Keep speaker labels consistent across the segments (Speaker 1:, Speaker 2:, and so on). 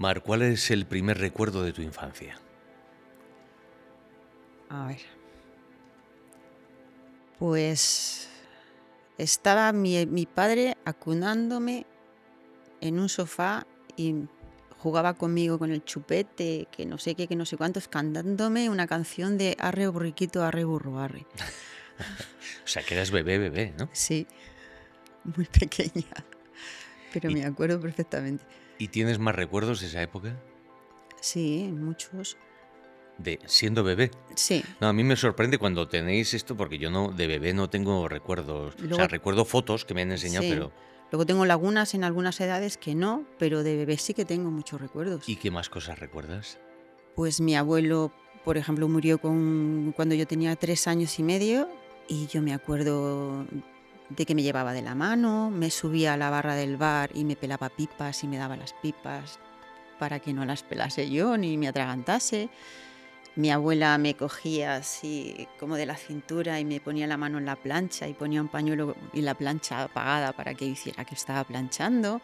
Speaker 1: Mar, ¿cuál es el primer recuerdo de tu infancia?
Speaker 2: A ver, pues estaba mi padre acunándome en un sofá y jugaba conmigo con el chupete, que no sé qué, que no sé cuántos, cantándome una canción de Arre borriquito, arre burro, arre.
Speaker 1: O sea, que eras bebé, bebé, ¿no?
Speaker 2: Sí, muy pequeña, pero
Speaker 1: ¿Y,
Speaker 2: me acuerdo perfectamente.
Speaker 1: y tienes más recuerdos de esa época?
Speaker 2: Sí, muchos.
Speaker 1: De siendo bebé.
Speaker 2: Sí.
Speaker 1: No, a mí me sorprende cuando tenéis esto, porque yo no, de bebé no tengo recuerdos. O sea,
Speaker 2: Luego,
Speaker 1: recuerdo fotos que me han enseñado,
Speaker 2: sí.
Speaker 1: pero
Speaker 2: Luego tengo lagunas en algunas edades que no, pero de bebé sí que tengo muchos recuerdos.
Speaker 1: ¿y qué más cosas recuerdas?
Speaker 2: Pues mi abuelo, por ejemplo, murió cuando yo tenía 3 años y medio y yo me acuerdo de que me llevaba de la mano, me subía a la barra del bar y me pelaba pipas y me daba las pipas para que no las pelase yo ni me atragantase. Mi abuela me cogía así como de la cintura y me ponía la mano en la plancha y ponía un pañuelo y la plancha apagada para que hiciera que estaba planchando.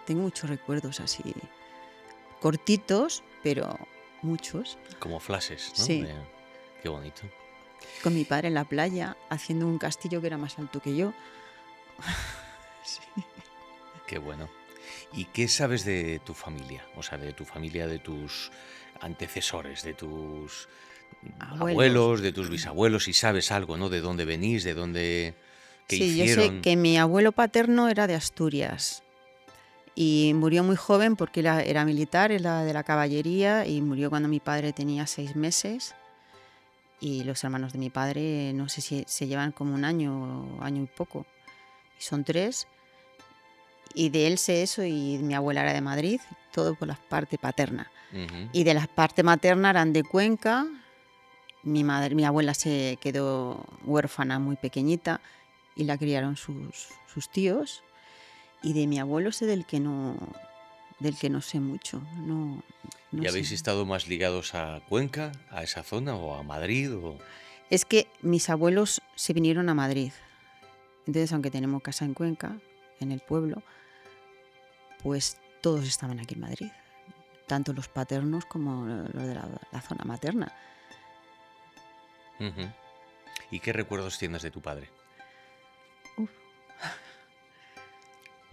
Speaker 2: Tengo muchos recuerdos así, cortitos, pero muchos.
Speaker 1: Como flashes, ¿no?
Speaker 2: Sí,
Speaker 1: Qué bonito.
Speaker 2: con mi padre en la playa, haciendo un castillo que era más alto que yo. Sí.
Speaker 1: Qué bueno. ¿Y qué sabes de tu familia? O sea, de tu familia, de tus antecesores, de tus
Speaker 2: Abuelos.
Speaker 1: abuelos, de tus bisabuelos, si sabes algo, ¿no? De dónde venís, de dónde, qué
Speaker 2: Sí, yo sé
Speaker 1: hicieron.
Speaker 2: que mi abuelo paterno era de Asturias y murió muy joven porque era militar, era de la caballería y murió cuando mi padre tenía 6 meses. Y los hermanos de mi padre, no sé si se llevan como un año, año y poco. Y son tres. Y de él sé eso y mi abuela era de Madrid, todo por la parte paterna.
Speaker 1: Ujú.
Speaker 2: Y de la parte materna eran de Cuenca. Mi abuela se quedó huérfana muy pequeñita y la criaron sus tíos. Y de mi abuelo sé del que no sé mucho. No,
Speaker 1: ¿Y
Speaker 2: no sé.
Speaker 1: habéis estado más ligados a Cuenca, a esa zona, o a Madrid? O...
Speaker 2: Es que mis abuelos se vinieron a Madrid. Entonces, aunque tenemos casa en Cuenca, en el pueblo, pues todos estaban aquí en Madrid. Tanto los paternos como los de la zona materna.
Speaker 1: Ujú. ¿Y qué recuerdos tienes de tu padre?
Speaker 2: Uf,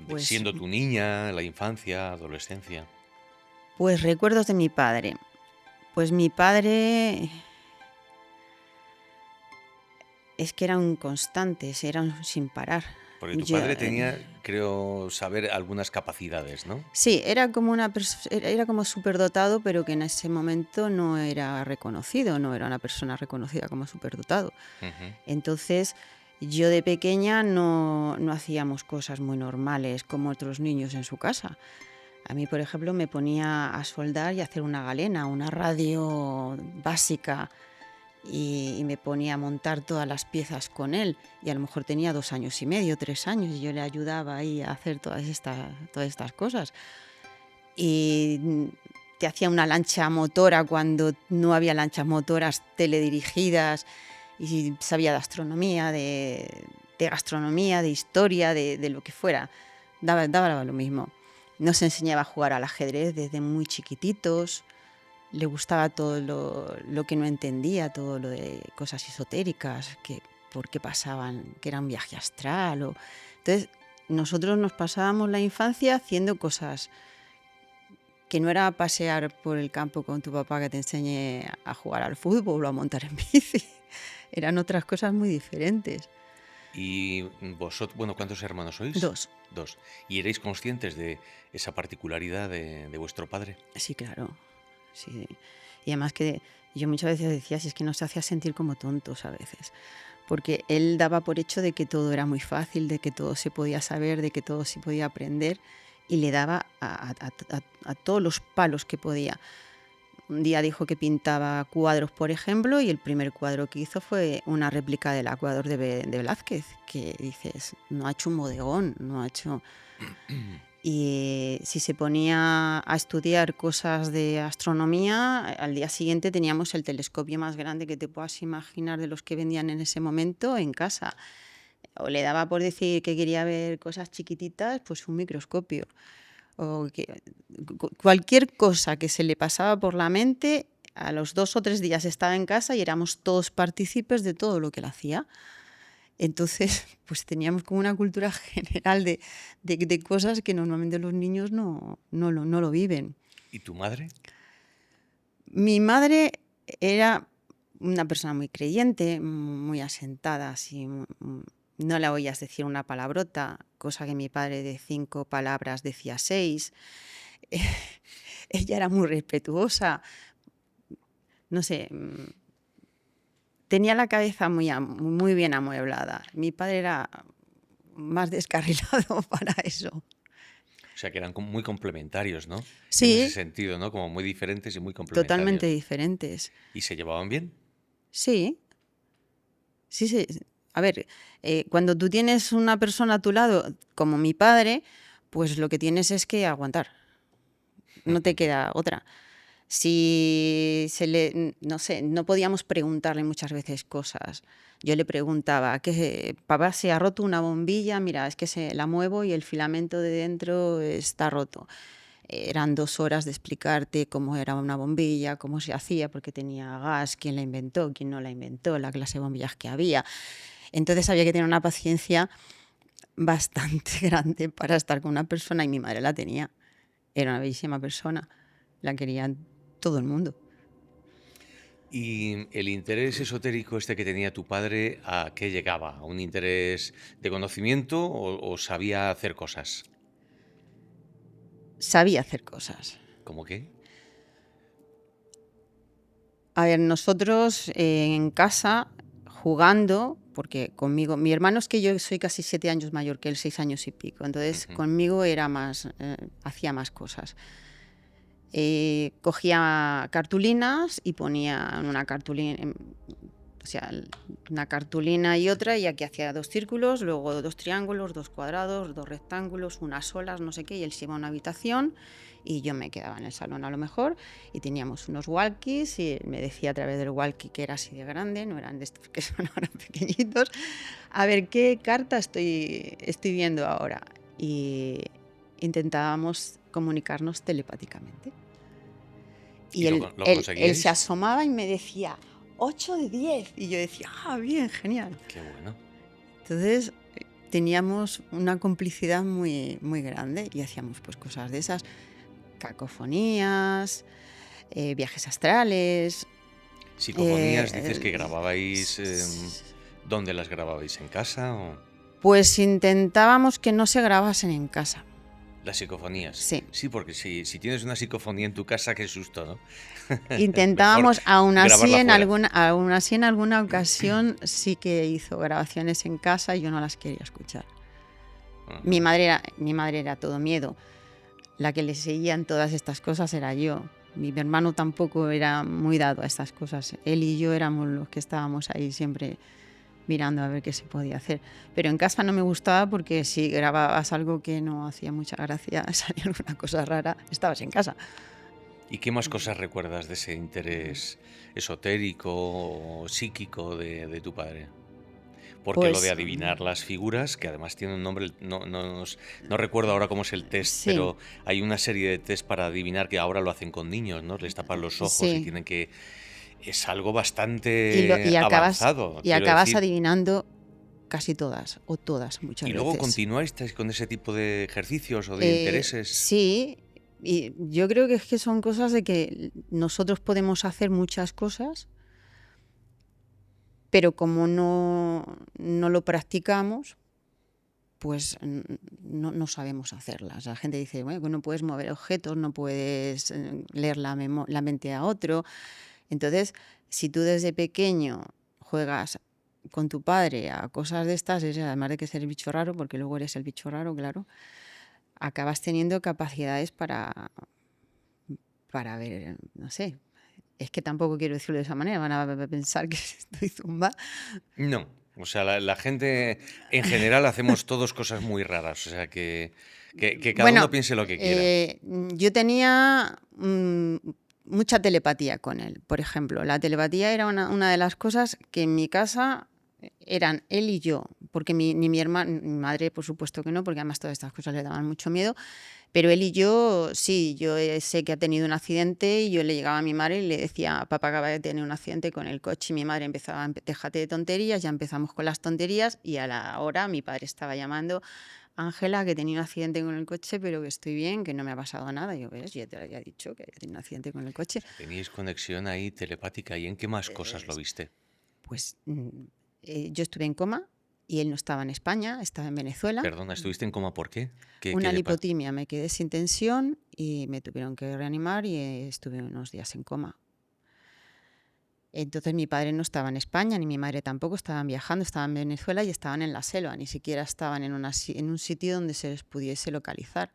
Speaker 2: pues,
Speaker 1: Siendo tu niña, la infancia, adolescencia.
Speaker 2: pues recuerdos de mi padre. Pues mi padre es que eran constantes, eran sin parar.
Speaker 1: Porque tu
Speaker 2: Yo,
Speaker 1: padre tenía, creo, saber algunas capacidades, ¿no?
Speaker 2: sí, era como era como superdotado, pero que en ese momento no era reconocido, no era una persona reconocida como superdotado.
Speaker 1: Ujú.
Speaker 2: Entonces, yo de pequeña no hacíamos cosas muy normales como otros niños en su casa. A mí, por ejemplo, me ponía a soldar y a hacer una galena, una radio básica, y me ponía a montar todas las piezas con él. Y a lo mejor tenía 2 años y medio, 3 años, y yo le ayudaba ahí a hacer todas estas cosas. Y te hacía una lancha motora cuando no había lanchas motoras teledirigidas, y sabía de astronomía, de gastronomía, de historia, de lo que fuera. Daba lo mismo. Nos enseñaba a jugar al ajedrez desde muy chiquititos. Le gustaba todo lo que no entendía, todo lo de cosas esotéricas, que por qué pasaban, que era un viaje astral. Entonces, nosotros nos pasábamos la infancia haciendo cosas que no era pasear por el campo con tu papá que te enseñe a jugar al fútbol o a montar en bici. Eran otras cosas muy diferentes.
Speaker 1: Y vosotros, bueno, ¿cuántos hermanos sois?
Speaker 2: Dos.
Speaker 1: Dos. ¿Y erais conscientes de esa particularidad de vuestro padre?
Speaker 2: Sí, claro. Sí. Y además que yo muchas veces decía, si es que nos hacía sentir como tontos a veces, porque él daba por hecho de que todo era muy fácil, de que todo se podía saber, de que todo se podía aprender, y le daba a todos los palos que podía. Un día dijo que pintaba cuadros, por ejemplo, y el primer cuadro que hizo fue una réplica del Acuador de Velázquez, que dices, no ha hecho un bodegón, no ha hecho... Y si se ponía a estudiar cosas de astronomía, al día siguiente teníamos el telescopio más grande que te puedas imaginar de los que vendían en ese momento en casa. O le daba por decir que quería ver cosas chiquititas, pues un microscopio. o cualquier cosa que se le pasaba por la mente, a los 2 o 3 días estaba en casa y éramos todos partícipes de todo lo que él hacía. Entonces, pues teníamos como una cultura general de cosas que normalmente los niños no lo viven.
Speaker 1: ¿Y tu madre?
Speaker 2: Mi madre era una persona muy creyente, muy asentada, así, no le oías decir una palabrota, cosa que mi padre de 5 palabras decía 6. Ella era muy respetuosa, no sé, tenía la cabeza muy bien amueblada. Mi padre era más descarrilado para eso.
Speaker 1: O sea, que eran muy complementarios, ¿no? En ese
Speaker 2: Sí,
Speaker 1: sentido, ¿no? Como muy diferentes y muy
Speaker 2: totalmente
Speaker 1: complementarios.
Speaker 2: diferentes.
Speaker 1: ¿Y se llevaban bien?
Speaker 2: Sí, sí, sí. A ver, cuando tú tienes una persona a tu lado, como mi padre, pues lo que tienes es que aguantar. No te queda otra. Si no sé, no podíamos preguntarle muchas veces cosas. Yo le preguntaba, papá, se ha roto una bombilla, mira, es que se la muevo y el filamento de dentro está roto. Eran 2 horas de explicarte cómo era una bombilla, cómo se hacía, porque tenía gas, quién la inventó, quién no la inventó, la clase de bombillas que había. Entonces había que tener una paciencia bastante grande para estar con una persona y mi madre la tenía. Era una bellísima persona, la quería todo el mundo.
Speaker 1: ¿Y el interés esotérico este que tenía tu padre, a qué llegaba? ¿A un interés de conocimiento o sabía hacer cosas?
Speaker 2: Sabía hacer cosas.
Speaker 1: ¿Cómo qué?
Speaker 2: A ver, nosotros en casa, jugando, porque conmigo, mi hermano es que yo soy casi 7 años mayor que él, 6 años y pico, entonces
Speaker 1: Ujú.
Speaker 2: conmigo era más, hacía más cosas. Cogía cartulinas y ponía en una cartulina, o sea, una cartulina y otra, y aquí hacía 2 círculos, luego 2 triángulos, 2 cuadrados, 2 rectángulos, unas olas, no sé qué, y él se iba a una habitación y yo me quedaba en el salón a lo mejor, y teníamos unos walkies y él me decía a través del walkie que era así de grande, no eran de estos que son ahora pequeñitos, a ver qué carta estoy viendo ahora. Y intentábamos comunicarnos telepáticamente. Y
Speaker 1: ¿Y lo,
Speaker 2: él,
Speaker 1: con- lo
Speaker 2: él, él se
Speaker 1: conseguíais?
Speaker 2: asomaba y me decía, 8 de 10. Y yo decía, bien, genial.
Speaker 1: Qué bueno.
Speaker 2: Entonces teníamos una complicidad muy, muy grande y hacíamos pues cosas de esas, cacofonías, viajes astrales.
Speaker 1: Psicofonías, dices que
Speaker 2: eh,
Speaker 1: grababais. ¿Dónde las grababais? ¿En casa o...?
Speaker 2: pues intentábamos que no se grabasen en casa.
Speaker 1: Las psicofonías.
Speaker 2: Sí.
Speaker 1: Sí, porque si tienes una psicofonía en tu casa, qué susto, ¿no? Mejor
Speaker 2: Intentábamos, aún así
Speaker 1: grabarla
Speaker 2: en
Speaker 1: fuera.
Speaker 2: alguna ocasión sí que hizo grabaciones en casa y yo no las quería escuchar.
Speaker 1: Ajá.
Speaker 2: Mi madre era todo miedo. La que le seguía en todas estas cosas era yo. Mi hermano tampoco era muy dado a estas cosas. Él y yo éramos los que estábamos ahí siempre mirando a ver qué se podía hacer. Pero en casa no me gustaba porque si grababas algo que no hacía mucha gracia, salía alguna cosa rara, estabas en casa.
Speaker 1: ¿Y qué más cosas recuerdas de ese interés esotérico o psíquico de tu padre? Porque lo de
Speaker 2: Pues
Speaker 1: adivinar las figuras, que además tiene un nombre, no recuerdo ahora cómo es el test,
Speaker 2: sí,
Speaker 1: pero hay una serie de test para adivinar que ahora lo hacen con niños, ¿no? Les tapan los ojos y
Speaker 2: sí.
Speaker 1: tienen que... Es algo
Speaker 2: Y, lo,
Speaker 1: bastante
Speaker 2: y, acabas,
Speaker 1: avanzado,
Speaker 2: y
Speaker 1: quiero
Speaker 2: acabas
Speaker 1: decir.
Speaker 2: adivinando casi todas, o todas
Speaker 1: ¿Y
Speaker 2: muchas
Speaker 1: luego
Speaker 2: veces.
Speaker 1: continuáis con ese tipo de ejercicios o de intereses?
Speaker 2: Sí, y yo creo que es que son cosas de que nosotros podemos hacer muchas cosas, pero como no lo practicamos, pues no sabemos hacerlas. La gente dice, bueno, no puedes mover objetos, no puedes leer la mente a otro. Entonces, si tú desde pequeño juegas con tu padre a cosas de estas, además de que ser el bicho raro, porque luego eres el bicho raro, claro, acabas teniendo capacidades para ver, no sé, es que tampoco quiero decirlo de esa manera, van a pensar que estoy zumba.
Speaker 1: No, o sea, la gente en general hacemos todos cosas muy raras, o sea, que cada uno
Speaker 2: Bueno,
Speaker 1: piense lo que quiera.
Speaker 2: yo tenía mucha telepatía con él. Por ejemplo, la telepatía era una de las cosas que en mi casa eran él y yo, porque ni mi hermana, mi madre por supuesto que no, porque además todas estas cosas le daban mucho miedo, pero él y yo sí, yo sé que ha tenido un accidente y yo le llegaba a mi madre y le decía, papá acaba de tener un accidente con el coche, y mi madre empezaba, déjate de tonterías, ya empezamos con las tonterías, y a la hora mi padre estaba llamando, Ángela, que tenía un accidente con el coche, pero que estoy bien, que no me ha pasado nada. Y yo, ves, ya te lo había dicho, que tenía un accidente con el
Speaker 1: O
Speaker 2: coche.
Speaker 1: sea, teníais conexión ahí telepática. ¿Y en qué más cosas lo viste?
Speaker 2: Pues yo estuve en coma y él no estaba en España, estaba en Venezuela.
Speaker 1: Perdona, ¿estuviste en coma por qué?
Speaker 2: Una lipotimia, me quedé sin tensión y me tuvieron que reanimar y estuve unos días en coma. Entonces mi padre no estaba en España, ni mi madre tampoco, estaban viajando, estaban en Venezuela y estaban en la selva, ni siquiera estaban en un sitio donde se les pudiese localizar.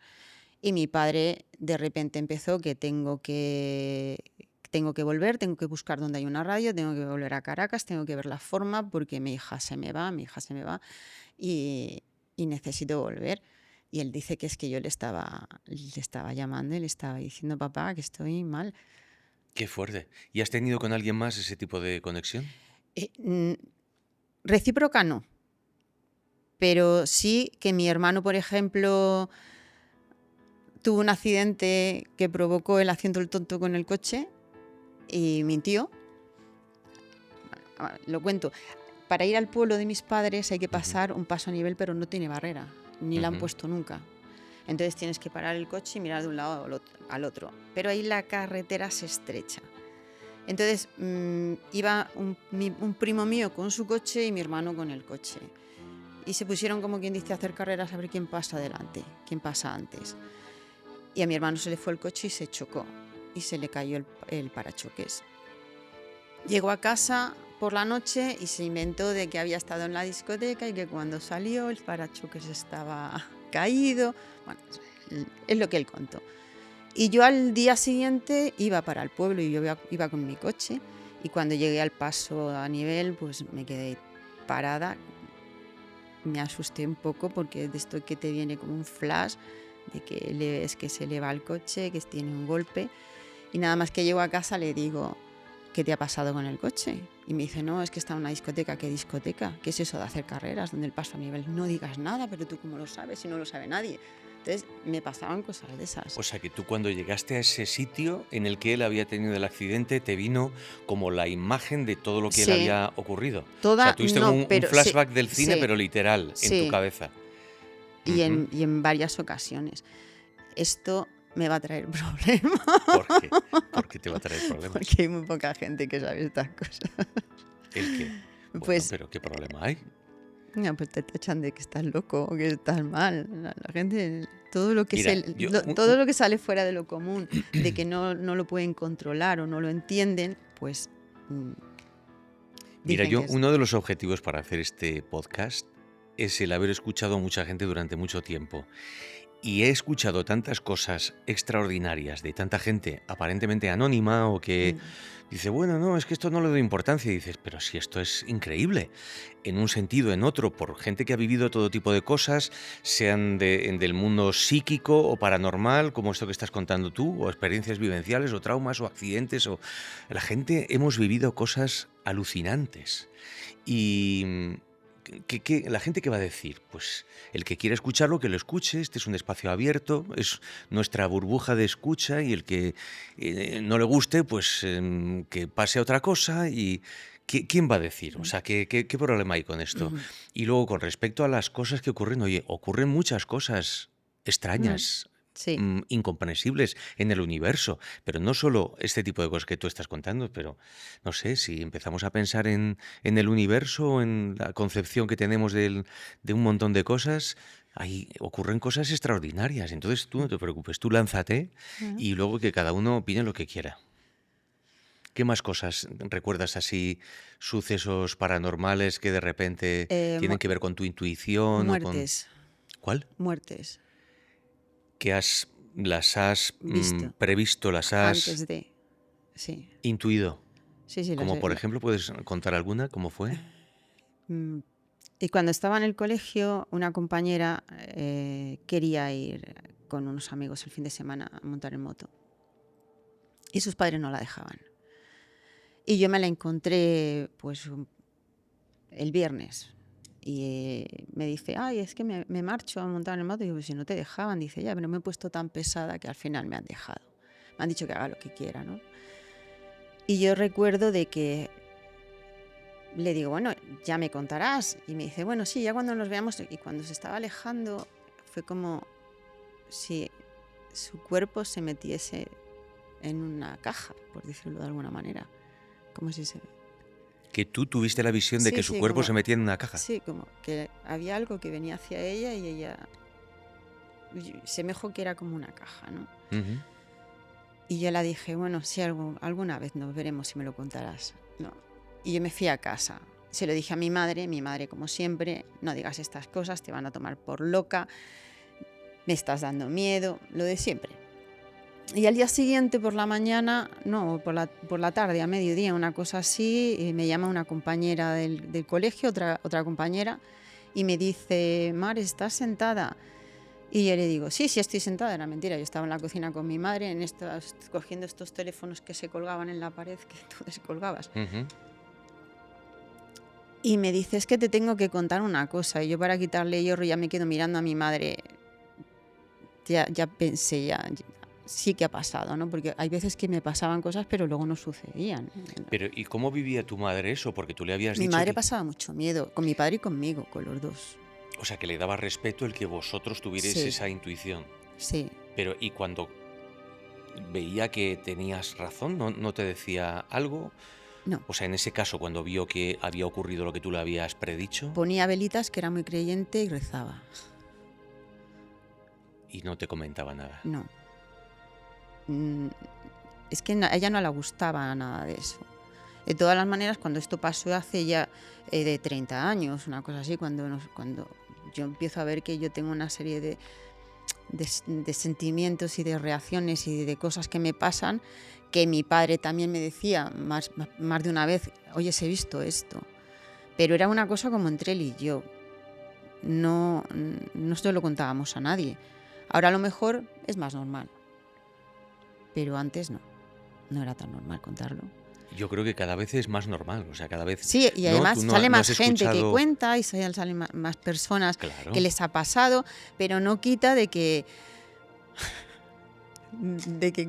Speaker 2: Y mi padre de repente empezó que tengo que volver, tengo que buscar dónde hay una radio, tengo que volver a Caracas, tengo que ver la forma porque mi hija se me va y, y necesito volver. Y él dice que es que yo le estaba llamando y le estaba diciendo, papá, que estoy mal.
Speaker 1: Qué fuerte. ¿Y has tenido con alguien más ese tipo de conexión?
Speaker 2: Eh, mm, Recíproca no, pero sí que mi hermano, por ejemplo, tuvo un accidente que provocó él haciendo el tonto con el coche y mintió. Lo cuento. Para ir al pueblo de mis padres hay que pasar un paso a nivel, pero no tiene barrera, ni la han puesto nunca. Entonces tienes que parar el coche y mirar de un lado al otro. Pero ahí la carretera se estrecha. Entonces iba un primo mío con su coche y mi hermano con el coche. Y se pusieron, como quien dice, a hacer carreras a ver quién pasa adelante, quién pasa antes. Y a mi hermano se le fue el coche y se chocó. Y se le cayó el parachoques. Llegó a casa por la noche y se inventó de que había estado en la discoteca y que cuando salió el parachoques estaba caído. Bueno, es lo que él contó. Y yo al día siguiente iba para el pueblo y yo iba con mi coche, y cuando llegué al paso a nivel pues me quedé parada, me asusté un poco porque de esto que te viene como un flash de que le ves que se le va el coche, que tiene un golpe, y nada más que llego a casa le digo, ¿qué te ha pasado con el coche? Y me dice, no, es que está en una discoteca. ¿Qué discoteca? ¿Qué es eso de hacer carreras donde el paso a nivel? No digas nada, pero tú cómo lo sabes si no lo sabe nadie. Entonces me pasaban cosas de esas.
Speaker 1: O sea que tú cuando llegaste a ese sitio en el que él había tenido el accidente, te vino como la imagen de todo lo que él
Speaker 2: Sí,
Speaker 1: había ocurrido. O sea,
Speaker 2: toda,
Speaker 1: tuviste
Speaker 2: no,
Speaker 1: un
Speaker 2: pero sí,
Speaker 1: flashback del cine,
Speaker 2: sí,
Speaker 1: pero literal, en tu
Speaker 2: sí,
Speaker 1: cabeza.
Speaker 2: y
Speaker 1: Ujú.
Speaker 2: en varias ocasiones. Esto me va a traer problemas,
Speaker 1: ¿Por qué? ¿Por qué te va a traer problemas?
Speaker 2: porque hay muy poca gente que sabe estas cosas.
Speaker 1: ¿El qué? Bueno,
Speaker 2: Pues,
Speaker 1: pero ¿qué problema hay?
Speaker 2: no, pues te tachan de que estás loco o que estás mal. La gente, todo lo que
Speaker 1: Mira, yo,
Speaker 2: todo lo que sale fuera de lo común, de que no lo pueden controlar o no lo entienden, pues mm,
Speaker 1: mira,
Speaker 2: dicen que
Speaker 1: yo
Speaker 2: es.
Speaker 1: uno de los objetivos para hacer este podcast es el haber escuchado a mucha gente durante mucho tiempo. Y he escuchado tantas cosas extraordinarias de tanta gente aparentemente anónima o que
Speaker 2: Mm,
Speaker 1: dice, bueno, no, es que esto no le doy importancia. Y dices, pero si esto es increíble, en un sentido, en otro, por gente que ha vivido todo tipo de cosas, sean del mundo psíquico o paranormal, como esto que estás contando tú, o experiencias vivenciales, o traumas, o accidentes, o la gente hemos vivido cosas alucinantes. Y la gente qué va a decir, pues el que quiera escucharlo, que lo escuche, este es un espacio abierto, es nuestra burbuja de escucha y el que no le guste, pues que pase a otra cosa y ¿quién va a decir? O sea, ¿qué problema hay con esto?
Speaker 2: mm,
Speaker 1: Y luego con respecto a las cosas que ocurren, oye, ocurren muchas cosas
Speaker 2: mm,
Speaker 1: extrañas,
Speaker 2: sí.
Speaker 1: incomprensibles en el universo, pero no solo este tipo de cosas que tú estás contando, pero no sé, si empezamos a pensar en el universo, en la concepción que tenemos de un montón de cosas, ahí ocurren cosas extraordinarias. Entonces tú no te preocupes, tú lánzate
Speaker 2: Mm.
Speaker 1: y luego que cada uno opine lo que quiera. ¿Qué más cosas recuerdas así, sucesos paranormales que de repente
Speaker 2: Eh,
Speaker 1: tienen
Speaker 2: mu-
Speaker 1: que ver con tu intuición o con...
Speaker 2: muertes,
Speaker 1: ¿Cuál?
Speaker 2: muertes,
Speaker 1: Que las has
Speaker 2: visto,
Speaker 1: previsto, las has
Speaker 2: antes de, sí,
Speaker 1: intuido.
Speaker 2: sí, sí,
Speaker 1: Como por ejemplo, ¿puedes contar alguna? ¿Cómo fue?
Speaker 2: mm, y cuando estaba en el colegio, una compañera quería ir con unos amigos el fin de semana a montar en moto y sus padres no la dejaban. Y yo me la encontré pues el viernes me dice, ay, es que me marcho a montar en el moto. Y digo, "Pues si no te dejaban". Dice, ya, pero me he puesto tan pesada que al final me han dejado. Me han dicho que haga lo que quiera, ¿no? Y yo recuerdo de que le digo, bueno, ya me contarás. Y me dice, bueno, sí, ya cuando nos veamos. Y cuando se estaba alejando, fue como si su cuerpo se metiese en una caja, por decirlo de alguna manera. Como si se...
Speaker 1: Que tú tuviste la visión de
Speaker 2: Sí,
Speaker 1: que su
Speaker 2: sí,
Speaker 1: cuerpo
Speaker 2: como,
Speaker 1: se metía en una caja.
Speaker 2: sí, como que había algo que venía hacia ella y ella se me dijo que era como una caja, ¿no?
Speaker 1: Ujú.
Speaker 2: Y yo la dije, bueno, si alguna vez nos veremos y me lo contarás, ¿no? Y yo me fui a casa. Se lo dije a mi madre como siempre, no digas estas cosas, te van a tomar por loca, me estás dando miedo, lo de siempre. Y al día siguiente por la mañana, no, por la tarde, a mediodía, una cosa así, me llama una compañera del colegio, otra compañera, y me dice, Mar, ¿estás sentada? Y yo le digo, sí, sí estoy sentada, era mentira. Yo estaba en la cocina con mi madre, cogiendo estos teléfonos que se colgaban en la pared, que tú descolgabas.
Speaker 1: Ujú.
Speaker 2: Y me dice, es que te tengo que contar una cosa. Y yo para quitarle hierro ya me quedo mirando a mi madre. Ya pensé, sí que ha pasado, ¿no? Porque hay veces que me pasaban cosas, pero luego no sucedían.
Speaker 1: Pero, ¿y cómo vivía tu madre eso? Porque tú le habías
Speaker 2: Mi
Speaker 1: dicho
Speaker 2: madre
Speaker 1: que,
Speaker 2: pasaba mucho miedo, con mi padre y conmigo, con los dos.
Speaker 1: o sea, que le daba respeto el que vosotros tuvierais
Speaker 2: Sí,
Speaker 1: esa intuición.
Speaker 2: sí,
Speaker 1: Pero, ¿y cuando veía que tenías razón, no te decía algo?
Speaker 2: no.
Speaker 1: O sea, en ese caso, cuando vio que había ocurrido lo que tú le habías predicho
Speaker 2: Ponía velitas, que era muy creyente, y rezaba.
Speaker 1: y no te comentaba nada.
Speaker 2: No. Mm, Es que a ella no le gustaba nada de eso. De todas las maneras, cuando esto pasó hace ya de 30 años, una cosa así, cuando yo empiezo a ver que yo tengo una serie de sentimientos y de reacciones y de cosas que me pasan, que mi padre también me decía más de una vez, oye, he visto esto. Pero era una cosa como entre él y yo. No se lo contábamos a nadie. Ahora a lo mejor es más normal, pero antes no era tan normal contarlo.
Speaker 1: Yo creo que cada vez es más normal, o sea, cada vez,
Speaker 2: Sí, y
Speaker 1: ¿no?
Speaker 2: además
Speaker 1: Tú no,
Speaker 2: sale
Speaker 1: no has
Speaker 2: más gente que
Speaker 1: escuchado,
Speaker 2: cuenta y salen más personas que
Speaker 1: claro,
Speaker 2: les ha pasado, pero no quita de que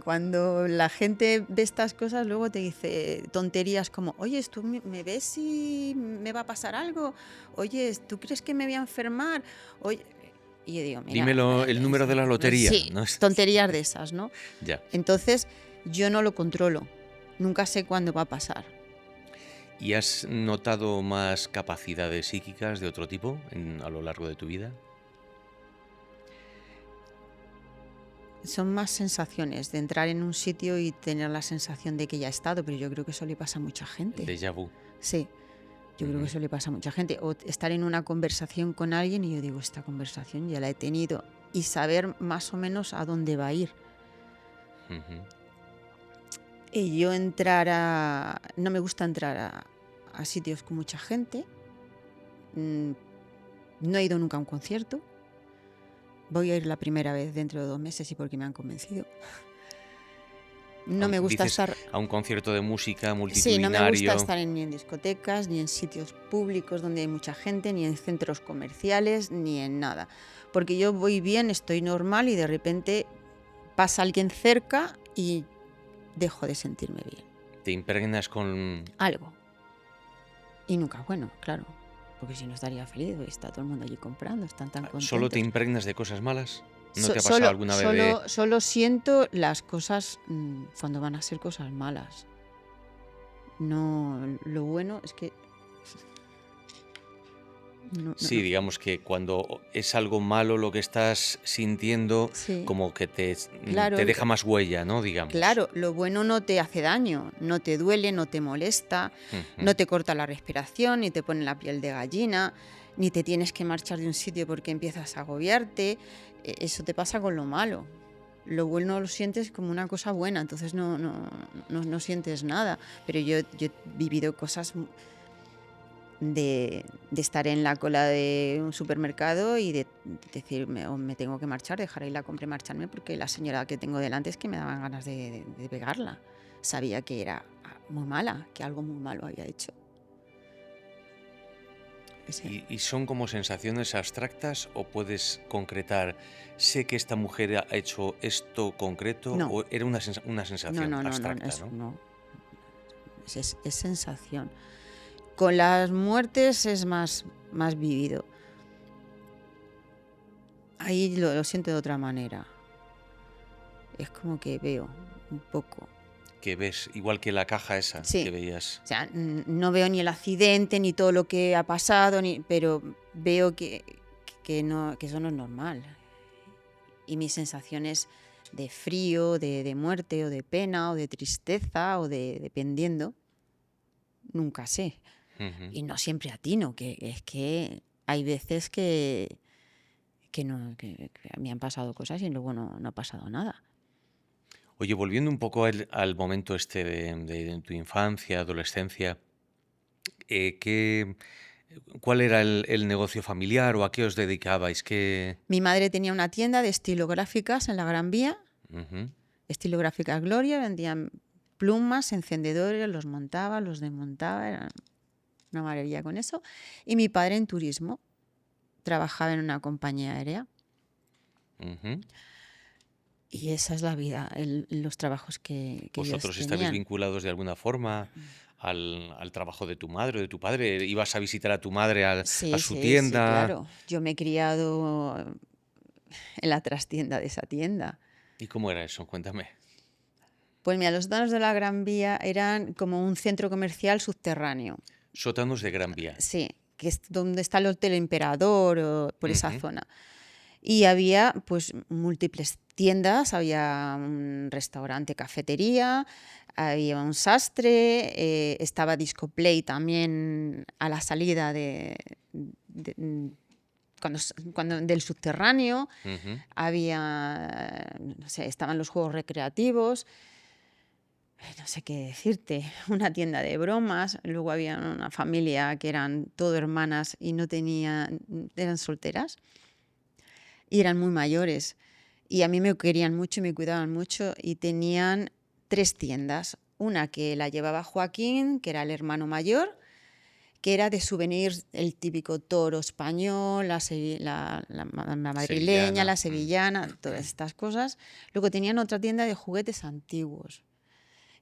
Speaker 2: cuando la gente ve estas cosas luego te dice tonterías como, oye, ¿tú me ves si me va a pasar algo? Oye, ¿tú crees que me voy a enfermar? Oye, y yo digo, mira,
Speaker 1: dímelo el número de la lotería,
Speaker 2: sí,
Speaker 1: ¿no?
Speaker 2: tonterías de esas, ¿no?
Speaker 1: Ya.
Speaker 2: Entonces yo no lo controlo, nunca sé cuándo va a pasar.
Speaker 1: ¿Y has notado más capacidades psíquicas de otro tipo a lo largo de tu vida?
Speaker 2: Son más sensaciones de entrar en un sitio y tener la sensación de que ya he estado, pero yo creo que eso le pasa a mucha
Speaker 1: El
Speaker 2: gente.
Speaker 1: déjà vu.
Speaker 2: Sí, yo creo que
Speaker 1: Ujú,
Speaker 2: eso le pasa a mucha gente. O estar en una conversación con alguien y yo digo, esta conversación ya la he tenido. Y saber más o menos a dónde va a ir.
Speaker 1: ujú.
Speaker 2: Y yo no me gusta entrar a sitios con mucha gente. Mm, No he ido nunca a un concierto. Voy a ir la primera vez dentro de 2 meses y porque me han convencido. No me gusta
Speaker 1: Dices,
Speaker 2: estar...
Speaker 1: a un concierto de música
Speaker 2: Sí, no me gusta
Speaker 1: multitudinario.
Speaker 2: estar ni en discotecas, ni en sitios públicos donde hay mucha gente, ni en centros comerciales, ni en nada. Porque yo voy bien, estoy normal y de repente pasa alguien cerca y dejo de sentirme bien.
Speaker 1: Te impregnas con...
Speaker 2: Algo. Y nunca bueno, claro. Porque si no estaría feliz, porque está todo el mundo allí comprando, están tan
Speaker 1: ¿Solo te
Speaker 2: contentos.
Speaker 1: impregnas de cosas malas? ¿No te ha pasado
Speaker 2: Solo,
Speaker 1: alguna vez de...
Speaker 2: solo siento las cosas cuando van a ser cosas malas. No, lo bueno es que
Speaker 1: Sí, digamos que cuando es algo malo lo que estás sintiendo,
Speaker 2: sí,
Speaker 1: como que
Speaker 2: claro,
Speaker 1: te deja más huella, ¿no? Digamos.
Speaker 2: claro, lo bueno no te hace daño, no te duele, no te molesta,
Speaker 1: Ujú.
Speaker 2: no te corta la respiración, ni te pone la piel de gallina, ni te tienes que marchar de un sitio porque empiezas a agobiarte. Eso te pasa con lo malo. Lo bueno lo sientes como una cosa buena, entonces no sientes nada. Pero yo he vivido cosas de estar en la cola de un supermercado y de decir, me tengo que marchar, dejar ahí la compra y marcharme porque la señora que tengo delante es que me daban ganas de pegarla. Sabía que era muy mala, que algo muy malo había hecho. ese.
Speaker 1: ¿Y son como sensaciones abstractas o puedes concretar, sé que esta mujer ha hecho esto concreto
Speaker 2: No,
Speaker 1: o era una
Speaker 2: no,
Speaker 1: sensación
Speaker 2: no, no, no,
Speaker 1: abstracta, ¿no?
Speaker 2: no, es sensación. Con las muertes es más vivido. Ahí lo siento de otra manera. Es como que veo un poco.
Speaker 1: Que ves, igual que la caja esa que
Speaker 2: Sí,
Speaker 1: veías.
Speaker 2: o sea, no veo ni el accidente, ni todo lo que ha pasado, pero veo que no, que eso no es normal. Y mis sensaciones de frío, de muerte, o de pena, o de tristeza, o de dependiendo, nunca sé.
Speaker 1: Ujú.
Speaker 2: Y no siempre atino, que es que hay veces que no, que me han pasado cosas y luego no ha pasado nada.
Speaker 1: Oye, volviendo un poco al momento este de tu infancia, adolescencia, ¿qué, cuál era el negocio familiar o a qué os dedicabais? ¿Qué?
Speaker 2: Mi madre tenía una tienda de estilográficas en la Gran Vía,
Speaker 1: Ujú,
Speaker 2: estilográficas Gloria, vendían plumas, encendedores, los montaba, los desmontaba, era una maravilla con eso. Y mi padre en turismo, trabajaba en una compañía aérea.
Speaker 1: ujú.
Speaker 2: Y esa es la vida, los trabajos que ellos
Speaker 1: ¿Vosotros estabais
Speaker 2: tenían.
Speaker 1: vinculados de alguna forma al trabajo de tu madre o de tu padre? ¿Ibas a visitar a tu madre a
Speaker 2: Sí,
Speaker 1: su
Speaker 2: sí, sí,
Speaker 1: tienda?
Speaker 2: claro. Yo me he criado en la trastienda de esa tienda.
Speaker 1: ¿Y cómo era eso? Cuéntame.
Speaker 2: Pues mira, los donos de la Gran Vía eran como un centro comercial subterráneo.
Speaker 1: Sótanos de Gran Vía.
Speaker 2: Sí, que es donde está el Hotel Emperador o por esa
Speaker 1: Ujú,
Speaker 2: zona. Y había pues múltiples tiendas, había un restaurante, cafetería, había un sastre, estaba Discoplay también a la salida de- del subterráneo,
Speaker 1: ujú.
Speaker 2: había, no sé, estaban los juegos recreativos, no sé qué decirte, una tienda de bromas, luego había una familia que eran todo hermanas y no tenían, eran solteras y eran muy mayores. Y a mí me querían mucho y me cuidaban mucho y tenían 3 tiendas. Una que la llevaba Joaquín, que era el hermano mayor, que era de souvenirs, el típico toro español, la madrileña,
Speaker 1: Sevillana.
Speaker 2: la sevillana, todas estas cosas. Luego tenían otra tienda de juguetes antiguos,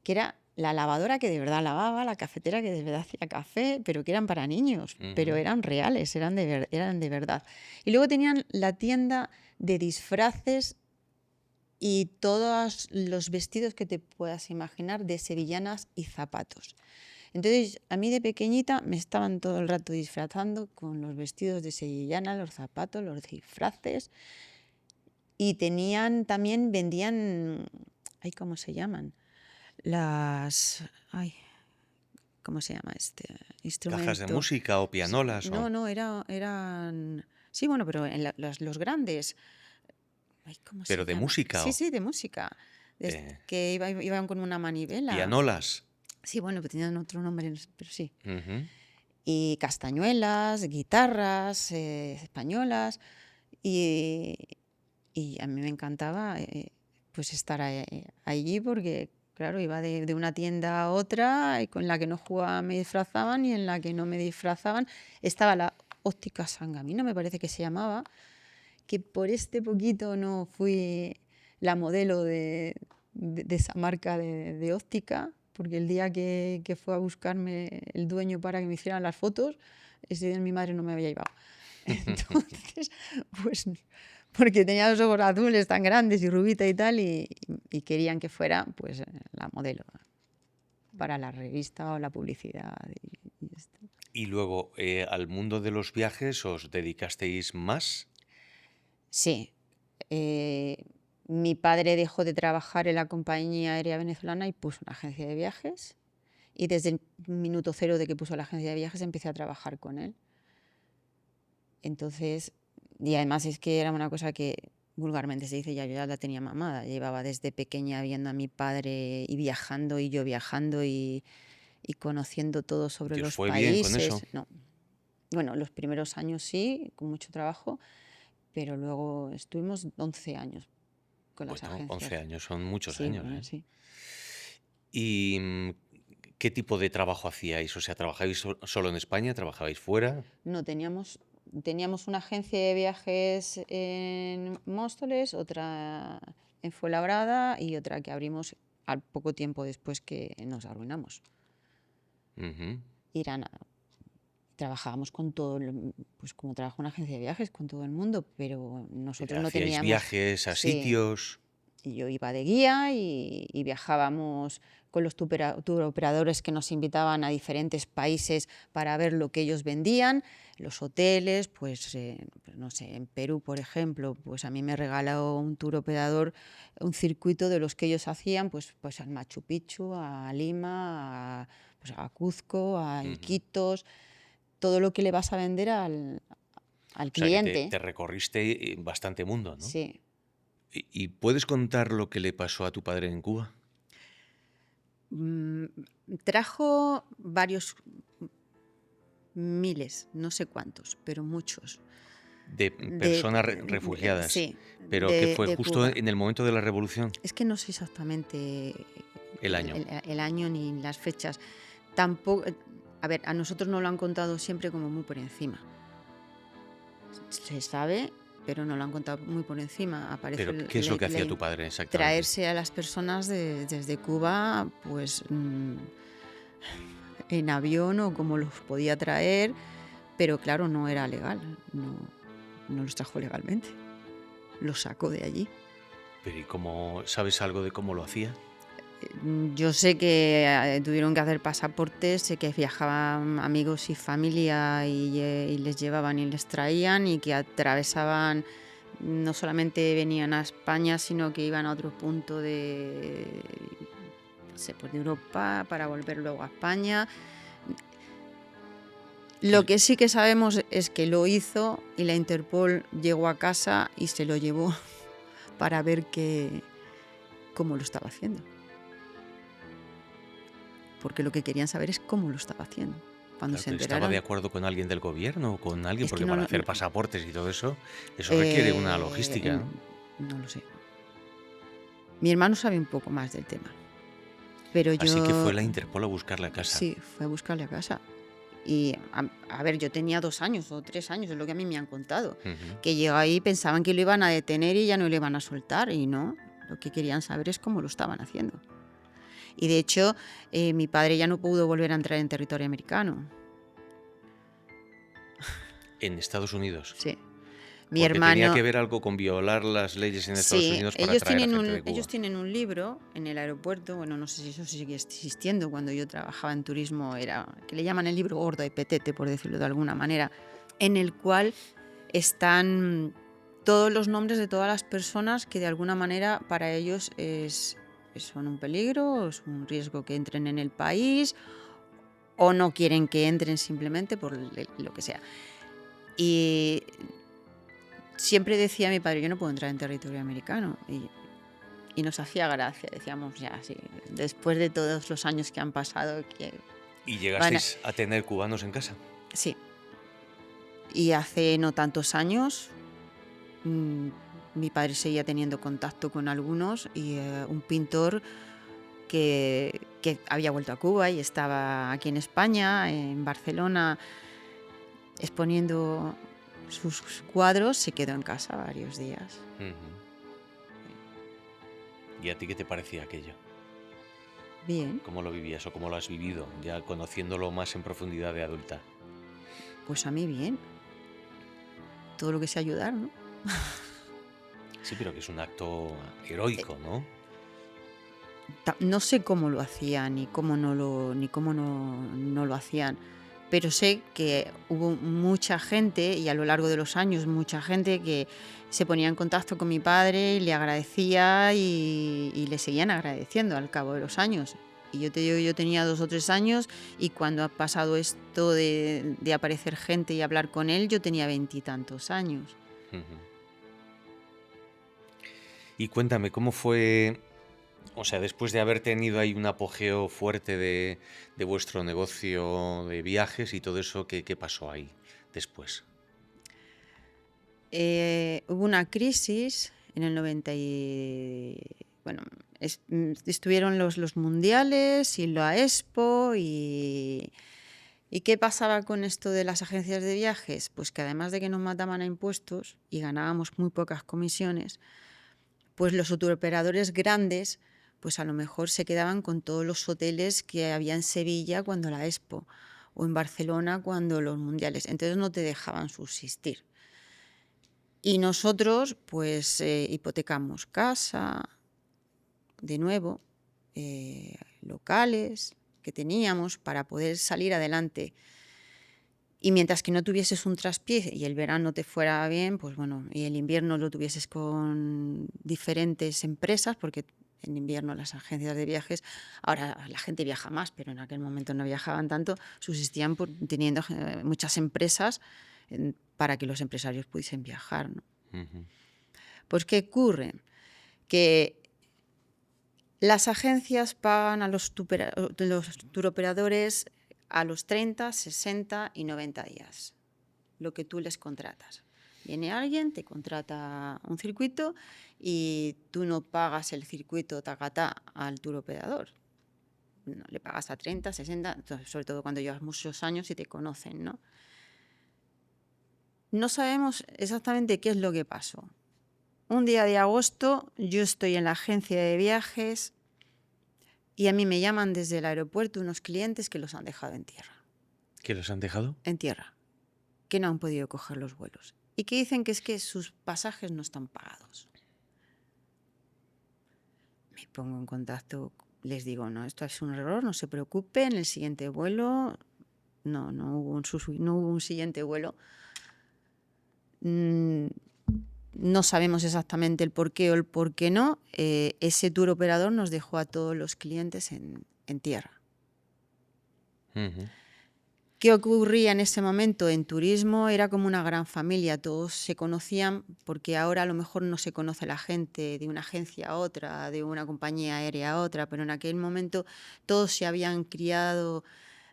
Speaker 2: que era la lavadora que de verdad lavaba, la cafetera que de verdad hacía café, pero que eran para niños, pero
Speaker 1: Ujú.
Speaker 2: eran reales, eran de verdad. Y luego tenían la tienda de disfraces y todos los vestidos que te puedas imaginar de sevillanas y zapatos. Entonces, a mí de pequeñita me estaban todo el rato disfrazando con los vestidos de sevillana, los zapatos, los disfraces. Y tenían también, vendían, ay, ¿cómo se llaman? Las, ay, ¿cómo se llama este
Speaker 1: ¿Cajas de
Speaker 2: instrumento?
Speaker 1: música o pianolas o
Speaker 2: No, no, eran, sí, bueno, pero en los grandes, ay, ¿cómo se
Speaker 1: pero de
Speaker 2: llama?
Speaker 1: música
Speaker 2: Sí,
Speaker 1: o
Speaker 2: sí, de música,
Speaker 1: eh,
Speaker 2: que iban con una manivela.
Speaker 1: pianolas?
Speaker 2: Sí, bueno, pero tenían otro nombre, pero sí.
Speaker 1: Ujú.
Speaker 2: Y castañuelas, guitarras españolas. Y, y a mí me encantaba pues estar allí porque, claro, iba de una tienda a otra y con la que no jugaba me disfrazaban y en la que no me disfrazaban estaba la óptica Sangamino, me parece que se llamaba, que por este poquito no fui la modelo de esa marca de óptica, porque el día que fue a buscarme el dueño para que me hicieran las fotos, ese día mi madre no me había llevado. Entonces, pues porque tenía los ojos azules tan grandes y rubita y tal, y querían que fuera pues la modelo para la revista o la publicidad. Y esto.
Speaker 1: Y luego, al mundo de los viajes os dedicasteis más.
Speaker 2: Sí. eh, Mi padre dejó de trabajar en la compañía aérea venezolana y puso una agencia de viajes. Y desde el minuto cero de que puso la agencia de viajes empecé a trabajar con él. Entonces, y además es que era una cosa que vulgarmente se dice, ya yo ya la tenía mamada. Llevaba desde pequeña viendo a mi padre y viajando y yo viajando y conociendo todo sobre
Speaker 1: ¿Y os
Speaker 2: los
Speaker 1: fue bien con eso?
Speaker 2: países. No, bueno, los primeros años sí, con mucho trabajo, pero luego estuvimos 11 años con las
Speaker 1: Bueno, 11
Speaker 2: agencias.
Speaker 1: años, son muchos
Speaker 2: Sí,
Speaker 1: años,
Speaker 2: bueno,
Speaker 1: ¿eh?
Speaker 2: sí.
Speaker 1: ¿Y ¿Qué tipo de trabajo hacíais? O sea, ¿trabajabais solo en España? ¿Trabajabais fuera?
Speaker 2: No, teníamos una agencia de viajes en Móstoles, otra en Fuenlabrada y otra que abrimos al poco tiempo después que nos arruinamos.
Speaker 1: Ujú.
Speaker 2: Y trabajábamos con pues como trabaja una agencia de viajes, con todo el mundo, pero nosotros no
Speaker 1: ¿Hacíais
Speaker 2: teníamos,
Speaker 1: viajes a
Speaker 2: sí,
Speaker 1: sitios?
Speaker 2: y yo iba de guía y viajábamos con los tour operadores que nos invitaban a diferentes países para ver lo que ellos vendían, los hoteles, pues no sé, en Perú, por ejemplo, pues a mí me regaló un tour operador un circuito de los que ellos hacían, pues al Machu Picchu, a Lima, pues a Cuzco, a
Speaker 1: Ujú.
Speaker 2: Iquitos, todo lo que le vas a vender al
Speaker 1: O sea, que te,
Speaker 2: cliente.
Speaker 1: te recorriste bastante mundo, ¿no?
Speaker 2: Sí.
Speaker 1: ¿Y puedes contar lo que le pasó a tu padre en Cuba?
Speaker 2: Mm, Trajo varios miles, no sé cuántos, pero muchos,
Speaker 1: De personas refugiadas,
Speaker 2: sí,
Speaker 1: pero que fue
Speaker 2: de
Speaker 1: justo
Speaker 2: Cuba.
Speaker 1: en el momento de la revolución,
Speaker 2: Es que no sé exactamente
Speaker 1: el año.
Speaker 2: el año ni las fechas. Tampoco, a ver, a nosotros nos lo han contado siempre como muy por encima. Se sabe, pero nos lo han contado muy por encima. Aparece
Speaker 1: Pero, ¿qué es lo que hacía tu padre exactamente?
Speaker 2: traerse a las personas desde Cuba, pues en avión o como los podía traer, pero claro, no era legal, no los trajo legalmente, los sacó de allí.
Speaker 1: Pero ¿y cómo sabes algo de cómo lo hacía?
Speaker 2: Yo sé que tuvieron que hacer pasaportes, sé que viajaban amigos y familia y les llevaban y les traían y que atravesaban, no solamente venían a España, sino que iban a otro punto no sé, pues de Europa para volver luego a España. Lo
Speaker 1: Y-
Speaker 2: que sí que sabemos es que lo hizo y la Interpol llegó a casa y se lo llevó para ver cómo lo estaba haciendo. Porque lo que querían saber es cómo lo estaba haciendo. Cuando
Speaker 1: Claro,
Speaker 2: se
Speaker 1: pero ¿estaba de
Speaker 2: enteraron,
Speaker 1: acuerdo con alguien del gobierno o con alguien?
Speaker 2: es que
Speaker 1: Porque para hacer pasaportes y todo eso requiere una
Speaker 2: eh,
Speaker 1: logística,
Speaker 2: en-
Speaker 1: ¿no?
Speaker 2: no lo sé. Mi hermano sabe un poco más del tema, pero
Speaker 1: Así que
Speaker 2: yo
Speaker 1: fue la Interpol a buscarle a casa.
Speaker 2: sí, fue a buscarle a casa. Y a ver, yo tenía 2 años o 3 años, es lo que a mí me han contado.
Speaker 1: Ujú.
Speaker 2: Que llegó ahí, pensaban que lo iban a detener y ya no lo iban a soltar, y no. Lo que querían saber es cómo lo estaban haciendo. Y de hecho, mi padre ya no pudo volver a entrar en territorio americano.
Speaker 1: En Estados Unidos.
Speaker 2: Sí. Mi
Speaker 1: Porque tenía
Speaker 2: hermano,
Speaker 1: que ver algo con violar las leyes en Estados
Speaker 2: sí,
Speaker 1: Unidos para traer a gente de
Speaker 2: ellos
Speaker 1: Cuba.
Speaker 2: tienen un libro en el aeropuerto, bueno, no sé si eso sigue existiendo, cuando yo trabajaba en turismo, que le llaman el libro gordo de petete, por decirlo de alguna manera, en el cual están todos los nombres de todas las personas que de alguna manera para ellos son un peligro, es un riesgo que entren en el país o no quieren que entren simplemente por lo que sea. Y siempre decía mi padre, yo no puedo entrar en territorio americano. Y nos hacía gracia, decíamos ya, sí, después de todos los años que han pasado, que
Speaker 1: ¿Y
Speaker 2: van a...
Speaker 1: llegasteis a tener cubanos en casa?
Speaker 2: Sí, y hace no tantos años mm, mi padre seguía teniendo contacto con algunos y un pintor que había vuelto a Cuba y estaba aquí en España, en Barcelona, exponiendo sus cuadros, se quedó en casa varios días.
Speaker 1: Ujú. ¿Y a ti qué te parecía aquello?
Speaker 2: Bien,
Speaker 1: ¿Cómo lo vivías o cómo lo has vivido, ya conociéndolo más en profundidad de adulta?
Speaker 2: pues a mí bien, todo lo que sea ayudar, ¿no?
Speaker 1: Sí, pero que es un acto heroico, ¿no?
Speaker 2: No sé cómo lo hacían ni cómo no lo hacían, pero sé que hubo mucha gente y a lo largo de los años mucha gente que se ponía en contacto con mi padre y le agradecía y le seguían agradeciendo al cabo de los años. Y yo te digo, yo tenía 2 o 3 años y cuando ha pasado esto de aparecer gente y hablar con él, yo tenía 20 y tantos años.
Speaker 1: Ujú. Y cuéntame, ¿cómo fue, o sea, después de haber tenido ahí un apogeo fuerte de vuestro negocio de viajes y todo eso, ¿qué pasó ahí después?
Speaker 2: Hubo una crisis en el bueno, Estuvieron los mundiales y la Expo ¿y qué pasaba con esto de las agencias de viajes? Pues que además de que nos mataban a impuestos y ganábamos muy pocas comisiones, pues los turoperadores grandes, pues a lo mejor se quedaban con todos los hoteles que había en Sevilla cuando la Expo o en Barcelona cuando los mundiales. Entonces no te dejaban subsistir. Y nosotros, pues, hipotecamos casa, de nuevo, locales que teníamos para poder salir adelante. Y mientras que no tuvieses un traspié y el verano te fuera bien, pues bueno, y el invierno lo tuvieses con diferentes empresas, porque en invierno las agencias de viajes, ahora la gente viaja más, pero en aquel momento no viajaban tanto, subsistían teniendo muchas empresas para que los empresarios pudiesen viajar, ¿no?
Speaker 1: Ujú.
Speaker 2: Pues ¿qué ocurre? Que las agencias pagan a los turoperadores a los 30, 60 y 90 días, lo que tú les contratas. Viene alguien, te contrata un circuito y tú no pagas el circuito tacatá al turoperador. No, le pagas a 30, 60, entonces, sobre todo cuando llevas muchos años y te conocen, ¿no? No sabemos exactamente qué es lo que pasó. Un día de agosto yo estoy en la agencia de viajes y a mí me llaman desde el aeropuerto unos clientes que los han dejado en tierra.
Speaker 1: ¿Qué los han dejado?
Speaker 2: En tierra. Que no han podido coger los vuelos. Y que dicen que es que sus pasajes no están pagados. Me pongo en contacto, les digo, no, esto es un error, no se preocupen, el siguiente vuelo, no hubo un siguiente vuelo. No sabemos exactamente el por qué o el por qué no. Ese tour operador nos dejó a todos los clientes en tierra.
Speaker 1: Ujú.
Speaker 2: ¿Qué ocurría en ese momento? En turismo era como una gran familia, todos se conocían, porque ahora a lo mejor no se conoce la gente de una agencia a otra, de una compañía aérea a otra, pero en aquel momento todos se habían criado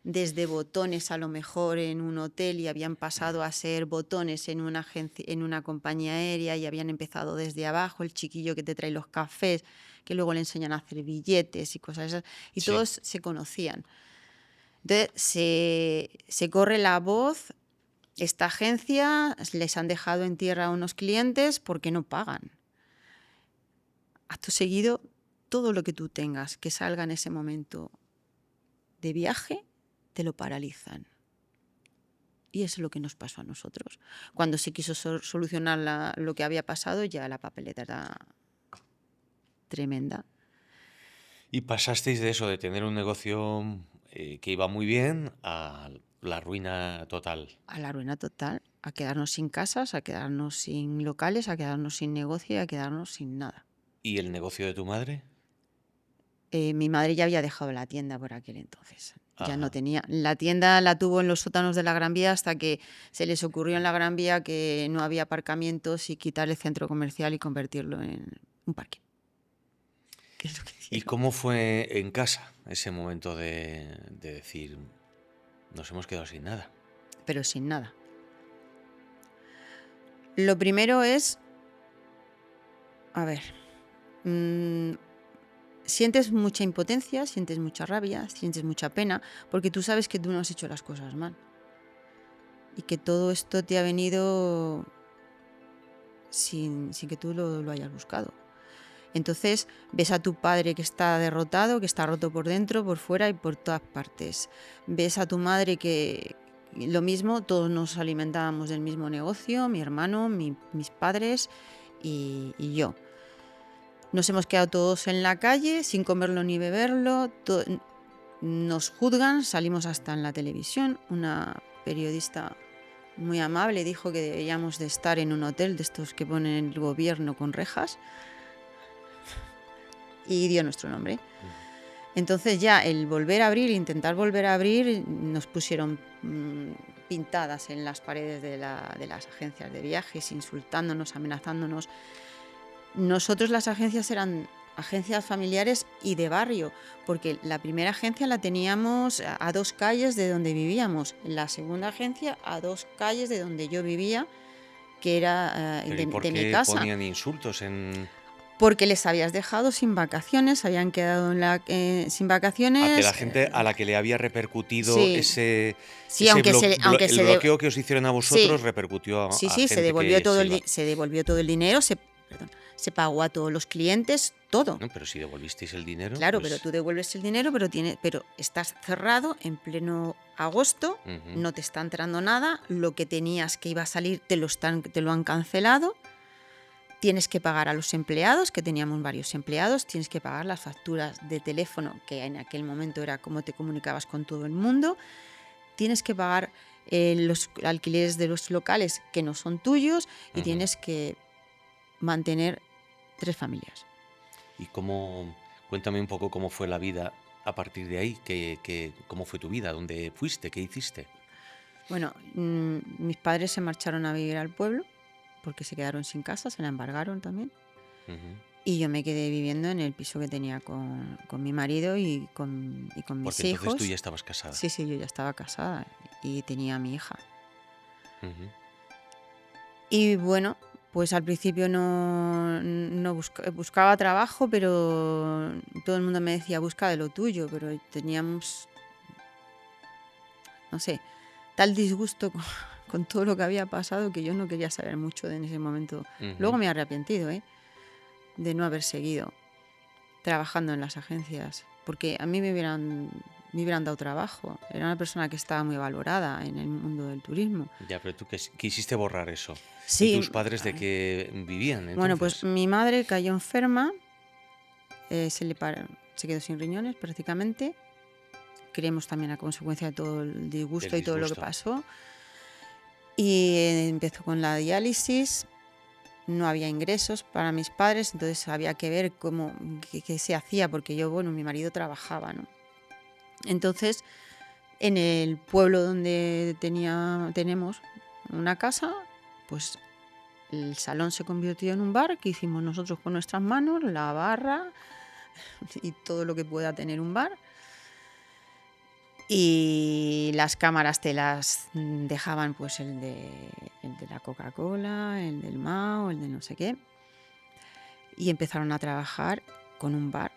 Speaker 2: desde botones a lo mejor en un hotel y habían pasado a ser botones en una agencia, en una compañía aérea y habían empezado desde abajo, el chiquillo que te trae los cafés, que luego le enseñan a hacer billetes y cosas esas, y
Speaker 1: Sí.
Speaker 2: todos se conocían. Entonces se corre la voz, esta agencia les han dejado en tierra a unos clientes porque no pagan. Acto seguido, todo lo que tú tengas que salga en ese momento de viaje, te lo paralizan. Y eso es lo que nos pasó a nosotros. Cuando se quiso solucionar lo que había pasado, ya la papeleta era tremenda.
Speaker 1: Y pasasteis de eso, de tener un negocio que iba muy bien, a la ruina total.
Speaker 2: A la ruina total, a quedarnos sin casas, a quedarnos sin locales, a quedarnos sin negocio y a quedarnos sin nada.
Speaker 1: ¿Y el negocio de tu madre?
Speaker 2: Mi madre ya había dejado la tienda por aquel entonces. Ya no
Speaker 1: Ajá.
Speaker 2: tenía. La tienda la tuvo en los sótanos de la Gran Vía hasta que se les ocurrió en la Gran Vía que no había aparcamientos y quitar el centro comercial y convertirlo en un parque. ¿Qué es lo que
Speaker 1: ¿Y
Speaker 2: hicieron?
Speaker 1: cómo fue en casa ese momento de decir, nos hemos quedado sin nada?
Speaker 2: Pero sin nada. Lo primero es, a ver, sientes mucha impotencia, sientes mucha rabia, sientes mucha pena, porque tú sabes que tú no has hecho las cosas mal. Y que todo esto te ha venido sin que tú lo hayas buscado. Entonces ves a tu padre que está derrotado, que está roto por dentro, por fuera y por todas partes. Ves a tu madre que lo mismo, todos nos alimentábamos del mismo negocio, mi hermano, mis padres y yo. Nos hemos quedado todos en la calle sin comerlo ni beberlo. Nos juzgan, salimos hasta en la televisión. Una periodista muy amable dijo que deberíamos de estar en un hotel de estos que ponen el gobierno con rejas y dio nuestro nombre. Entonces ya el volver a abrir, intentar volver a abrir, nos pusieron pintadas en las paredes de las agencias de viajes, insultándonos, amenazándonos. Nosotros las agencias eran agencias familiares y de barrio, porque la primera agencia la teníamos a 2 calles de donde vivíamos, la segunda agencia a 2 calles de donde yo vivía, que era
Speaker 1: ¿Pero y por
Speaker 2: de mi
Speaker 1: qué
Speaker 2: casa.
Speaker 1: ponían insultos en...?
Speaker 2: porque les habías dejado sin vacaciones, se habían quedado sin
Speaker 1: A que la
Speaker 2: vacaciones.
Speaker 1: gente a la que le había repercutido
Speaker 2: Sí,
Speaker 1: ese,
Speaker 2: sí,
Speaker 1: ese
Speaker 2: aunque se, aunque
Speaker 1: el
Speaker 2: se de-
Speaker 1: bloqueo que os hicieron a vosotros
Speaker 2: sí,
Speaker 1: repercutió
Speaker 2: sí,
Speaker 1: a
Speaker 2: sí,
Speaker 1: gente que se iba.
Speaker 2: se devolvió todo el dinero, perdón, se pagó a todos los clientes, todo.
Speaker 1: No, pero si devolvisteis el dinero,
Speaker 2: Claro, pero
Speaker 1: pues.
Speaker 2: tú devuelves el dinero, pero estás cerrado en pleno agosto,
Speaker 1: Ujú,
Speaker 2: no te está entrando nada, lo que tenías que iba a salir te lo han cancelado. Tienes que pagar a los empleados, que teníamos varios empleados, tienes que pagar las facturas de teléfono, que en aquel momento era cómo te comunicabas con todo el mundo, tienes que pagar los alquileres de los locales que no son tuyos y
Speaker 1: ujú.
Speaker 2: tienes que mantener 3 familias.
Speaker 1: Y cuéntame un poco cómo fue la vida a partir de ahí, cómo fue tu vida, dónde fuiste, qué hiciste.
Speaker 2: Bueno, mis padres se marcharon a vivir al pueblo porque se quedaron sin casa, se la embargaron también.
Speaker 1: Ujú.
Speaker 2: Y yo me quedé viviendo en el piso que tenía con mi marido y con
Speaker 1: Porque
Speaker 2: mis
Speaker 1: entonces tú
Speaker 2: hijos.
Speaker 1: ya estabas casada.
Speaker 2: Sí, sí, yo ya estaba casada y tenía a mi hija.
Speaker 1: Ujú,
Speaker 2: Y bueno, pues al principio no buscaba trabajo, pero todo el mundo me decía, busca de lo tuyo, pero teníamos, no sé, tal disgusto con todo lo que había pasado que yo no quería saber mucho en ese momento. Luego
Speaker 1: ujú.
Speaker 2: me he arrepentido, de no haber seguido trabajando en las agencias, porque a mí me hubieran dado trabajo. Era una persona que estaba muy valorada en el mundo del turismo.
Speaker 1: Ya, pero tú quisiste borrar eso. ¿Y
Speaker 2: Sí,
Speaker 1: tus padres de qué vivían
Speaker 2: bueno, pues
Speaker 1: entonces?
Speaker 2: mi madre cayó enferma, se quedó sin riñones prácticamente. Creemos también a consecuencia de todo el
Speaker 1: Del
Speaker 2: disgusto y todo lo que
Speaker 1: disgusto.
Speaker 2: pasó. Y empezó con la diálisis. No había ingresos para mis padres, entonces había que ver qué se hacía, porque yo, bueno, mi marido trabajaba, ¿no? Entonces, en el pueblo donde tenemos una casa, pues el salón se convirtió en un bar que hicimos nosotros con nuestras manos, la barra y todo lo que pueda tener un bar. Y las cámaras te las dejaban pues el de la Coca-Cola, el del Mao, el de no sé qué. Y empezaron a trabajar con un bar.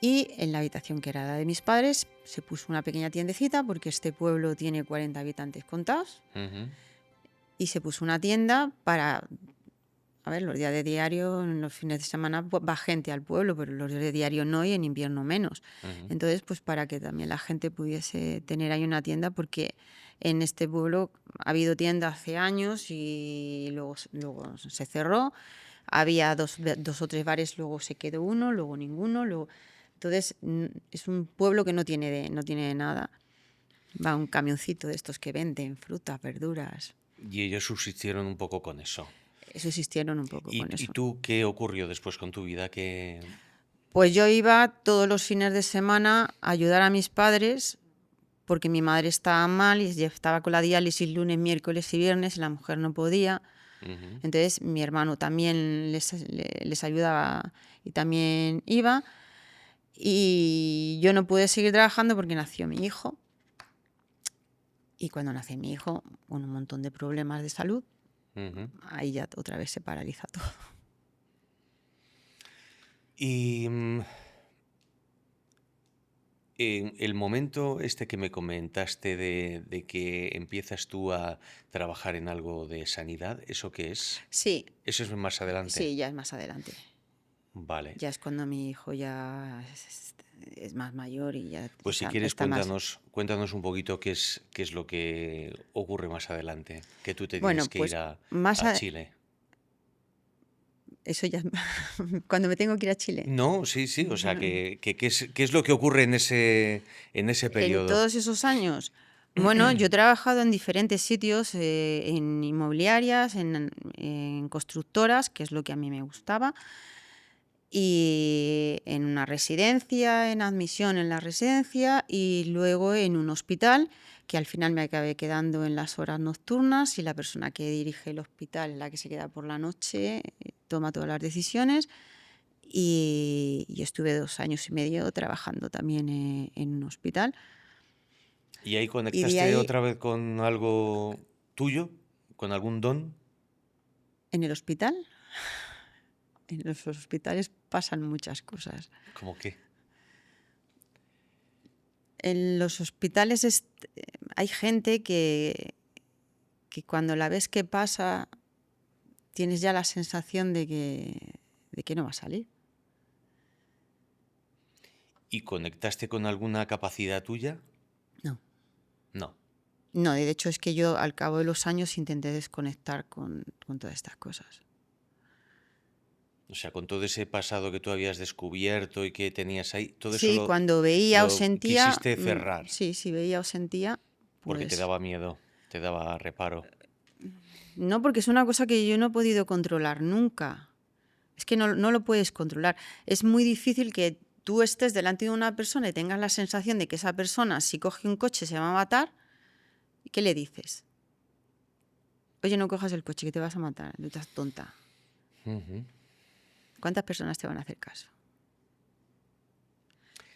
Speaker 2: Y en la habitación que era la de mis padres se puso una pequeña tiendecita porque este pueblo tiene 40 habitantes contados.
Speaker 1: Ujú,
Speaker 2: Y se puso una tienda para, a ver, los días de diario, en los fines de semana va gente al pueblo, pero los días de diario no y en invierno menos.
Speaker 1: ujú.
Speaker 2: Entonces, pues para que también la gente pudiese tener ahí una tienda, porque en este pueblo ha habido tienda hace años y luego se cerró. Había dos o tres bares, luego se quedó uno, luego ninguno. Entonces, es un pueblo que no tiene nada. Va un camioncito de estos que venden frutas, verduras.
Speaker 1: Y ellos subsistieron un poco con eso.
Speaker 2: Subsistieron un poco con
Speaker 1: ¿Y
Speaker 2: eso.
Speaker 1: tú qué ocurrió después con tu vida? ¿Qué?
Speaker 2: Pues yo iba todos los fines de semana a ayudar a mis padres porque mi madre estaba mal y estaba con la diálisis lunes, miércoles y viernes y la mujer no podía.
Speaker 1: Ujú.
Speaker 2: Entonces mi hermano también les ayudaba y también iba. Y yo no pude seguir trabajando porque nació mi hijo. Y cuando nace mi hijo, con un montón de problemas de salud,
Speaker 1: Ujú.
Speaker 2: ahí ya otra vez se paraliza todo.
Speaker 1: Y en el momento este que me comentaste de que empiezas tú a trabajar en algo de sanidad, ¿eso qué es?
Speaker 2: Sí,
Speaker 1: Eso es más adelante.
Speaker 2: sí, ya es más adelante.
Speaker 1: Vale.
Speaker 2: Ya es cuando mi hijo ya es más mayor y ya
Speaker 1: Pues si quieres,
Speaker 2: está más...
Speaker 1: cuéntanos un poquito qué es lo que ocurre más adelante, que tú te tienes
Speaker 2: Bueno,
Speaker 1: que ir
Speaker 2: pues más
Speaker 1: a Chile.
Speaker 2: eso ya es cuando me tengo que ir a Chile.
Speaker 1: No, sí, sí, o sea, qué es lo que ocurre en ese
Speaker 2: En
Speaker 1: periodo.
Speaker 2: todos esos años, bueno, yo he trabajado en diferentes sitios, en inmobiliarias, en constructoras, que es lo que a mí me gustaba, y en una residencia, en admisión en la residencia y luego en un hospital, que al final me acabé quedando en las horas nocturnas y la persona que dirige el hospital es la que se queda por la noche, toma todas las decisiones y estuve 2 años y medio trabajando también en un hospital.
Speaker 1: ¿Y ahí
Speaker 2: Y de
Speaker 1: conectaste
Speaker 2: ahí,
Speaker 1: otra vez con algo tuyo, con algún don?
Speaker 2: en el hospital, En los hospitales pasan muchas cosas.
Speaker 1: ¿Cómo qué?
Speaker 2: En los hospitales hay gente que cuando la ves que pasa, tienes ya la sensación de que no va a salir.
Speaker 1: ¿Y conectaste con alguna capacidad tuya?
Speaker 2: No.
Speaker 1: No.
Speaker 2: No, de hecho es que yo al cabo de los años intenté desconectar con todas estas cosas.
Speaker 1: O sea, con todo ese pasado que tú habías descubierto y que tenías ahí, todo eso
Speaker 2: Sí, cuando veía o
Speaker 1: lo
Speaker 2: sentía,
Speaker 1: quisiste cerrar
Speaker 2: sí, si veía o sentía,
Speaker 1: porque te
Speaker 2: pues
Speaker 1: daba miedo, te daba reparo.
Speaker 2: no, porque es una cosa que yo no he podido controlar nunca. Es que no lo puedes controlar. Es muy difícil que tú estés delante de una persona y tengas la sensación de que esa persona, si coge un coche, se va a matar. ¿Y qué le dices? Oye, no cojas el coche, que te vas a matar, tú estás tonta.
Speaker 1: Ujú.
Speaker 2: ¿Cuántas personas te van a hacer caso?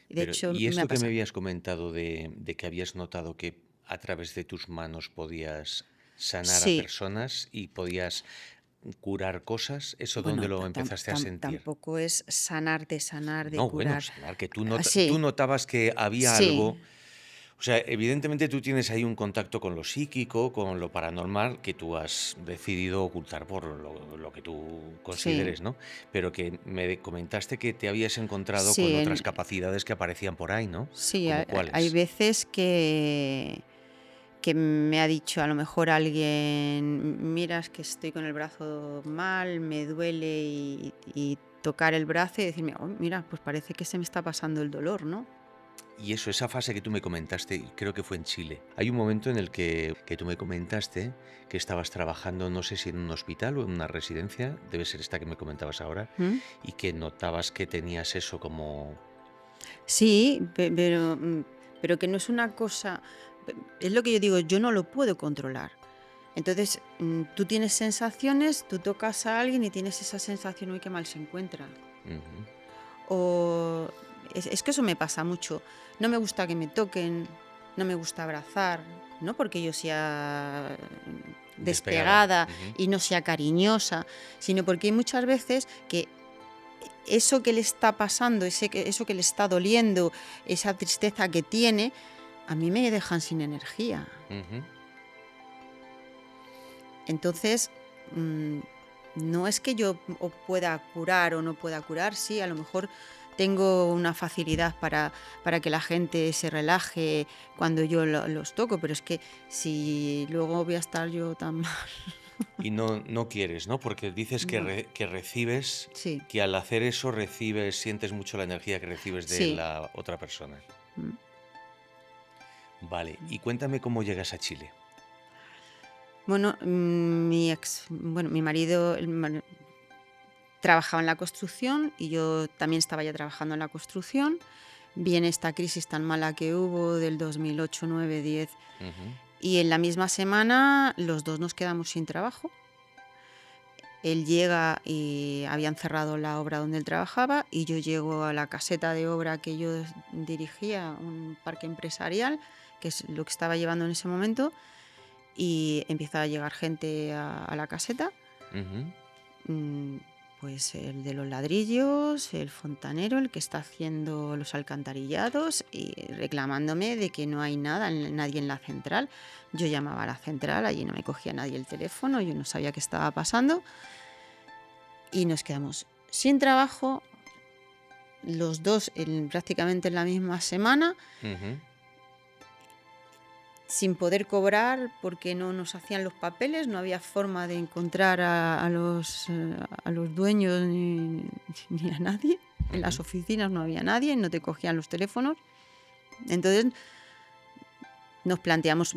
Speaker 2: Y de
Speaker 1: Pero,
Speaker 2: hecho,
Speaker 1: ¿y
Speaker 2: me ha
Speaker 1: esto que me
Speaker 2: pasado.
Speaker 1: habías comentado de que habías notado que a través de tus manos podías sanar a
Speaker 2: Sí,
Speaker 1: personas y podías curar cosas, ¿eso dónde
Speaker 2: bueno,
Speaker 1: lo empezaste a sentir?
Speaker 2: tampoco es sanar, de
Speaker 1: No, bueno,
Speaker 2: curar.
Speaker 1: sanar, que tú
Speaker 2: Sí,
Speaker 1: notabas que había
Speaker 2: sí,
Speaker 1: algo. O sea, evidentemente tú tienes ahí un contacto con lo psíquico, con lo paranormal, que tú has decidido ocultar por lo que tú
Speaker 2: sí,
Speaker 1: consideres, ¿no? Pero que me comentaste que te habías encontrado con
Speaker 2: sí,
Speaker 1: otras capacidades que aparecían por ahí, ¿no?
Speaker 2: sí,
Speaker 1: ¿Como
Speaker 2: hay
Speaker 1: cuáles?
Speaker 2: veces que me ha dicho a lo mejor alguien, mira, es que estoy con el brazo mal, me duele y tocar el brazo y decirme, "Oh, mira, pues parece que se me está pasando el dolor, ¿no?"
Speaker 1: Y eso, esa fase que tú me comentaste, y creo que fue en Chile. Hay un momento en el que tú me comentaste que estabas trabajando, no sé si en un hospital o en una residencia, debe ser esta que me comentabas ahora,
Speaker 2: ¿Mm?
Speaker 1: y que notabas que tenías eso como...
Speaker 2: Sí, pero que no es una cosa, es lo que yo digo, yo no lo puedo controlar. Entonces, tú tienes sensaciones, tú tocas a alguien y tienes esa sensación, uy, qué mal se encuentra.
Speaker 1: Ujú,
Speaker 2: O es que eso me pasa mucho. No me gusta que me toquen, no me gusta abrazar, no porque yo sea
Speaker 1: despegada.
Speaker 2: despegada
Speaker 1: Ujú,
Speaker 2: y no sea cariñosa, sino porque hay muchas veces que eso que le está pasando, eso que le está doliendo, esa tristeza que tiene, a mí me dejan sin energía.
Speaker 1: ujú.
Speaker 2: Entonces, mm, no es que yo pueda curar o no pueda curar, sí, a lo mejor tengo una facilidad para que la gente se relaje cuando yo los toco, pero es que si luego voy a estar yo tan mal,
Speaker 1: Y no quieres, ¿no? Porque dices que,
Speaker 2: no,
Speaker 1: que recibes,
Speaker 2: sí,
Speaker 1: que al hacer eso recibes, sientes mucho la energía que recibes de
Speaker 2: sí.
Speaker 1: la otra persona.
Speaker 2: Mm.
Speaker 1: Vale, y cuéntame cómo llegas a Chile.
Speaker 2: Bueno, mi marido trabajaba en la construcción y yo también estaba ya trabajando en la construcción. Viene esta crisis tan mala que hubo del 2008, 9, 10
Speaker 1: Ujú,
Speaker 2: y en la misma semana los dos nos quedamos sin trabajo. Él llega y habían cerrado la obra donde él trabajaba y yo llego a la caseta de obra que yo dirigía, un parque empresarial, que es lo que estaba llevando en ese momento, y empieza a llegar gente a la caseta.
Speaker 1: ujú.
Speaker 2: Mm, Pues el de los ladrillos, el fontanero, el que está haciendo los alcantarillados y reclamándome de que no hay nada, nadie en la central. Yo llamaba a la central, allí no me cogía nadie el teléfono, yo no sabía qué estaba pasando y nos quedamos sin trabajo, los dos prácticamente en la misma semana,
Speaker 1: Ujú,
Speaker 2: sin poder cobrar porque no nos hacían los papeles, no había forma de encontrar a los dueños ni a nadie. En
Speaker 1: ujú.
Speaker 2: las oficinas no había nadie, no te cogían los teléfonos. Entonces nos planteamos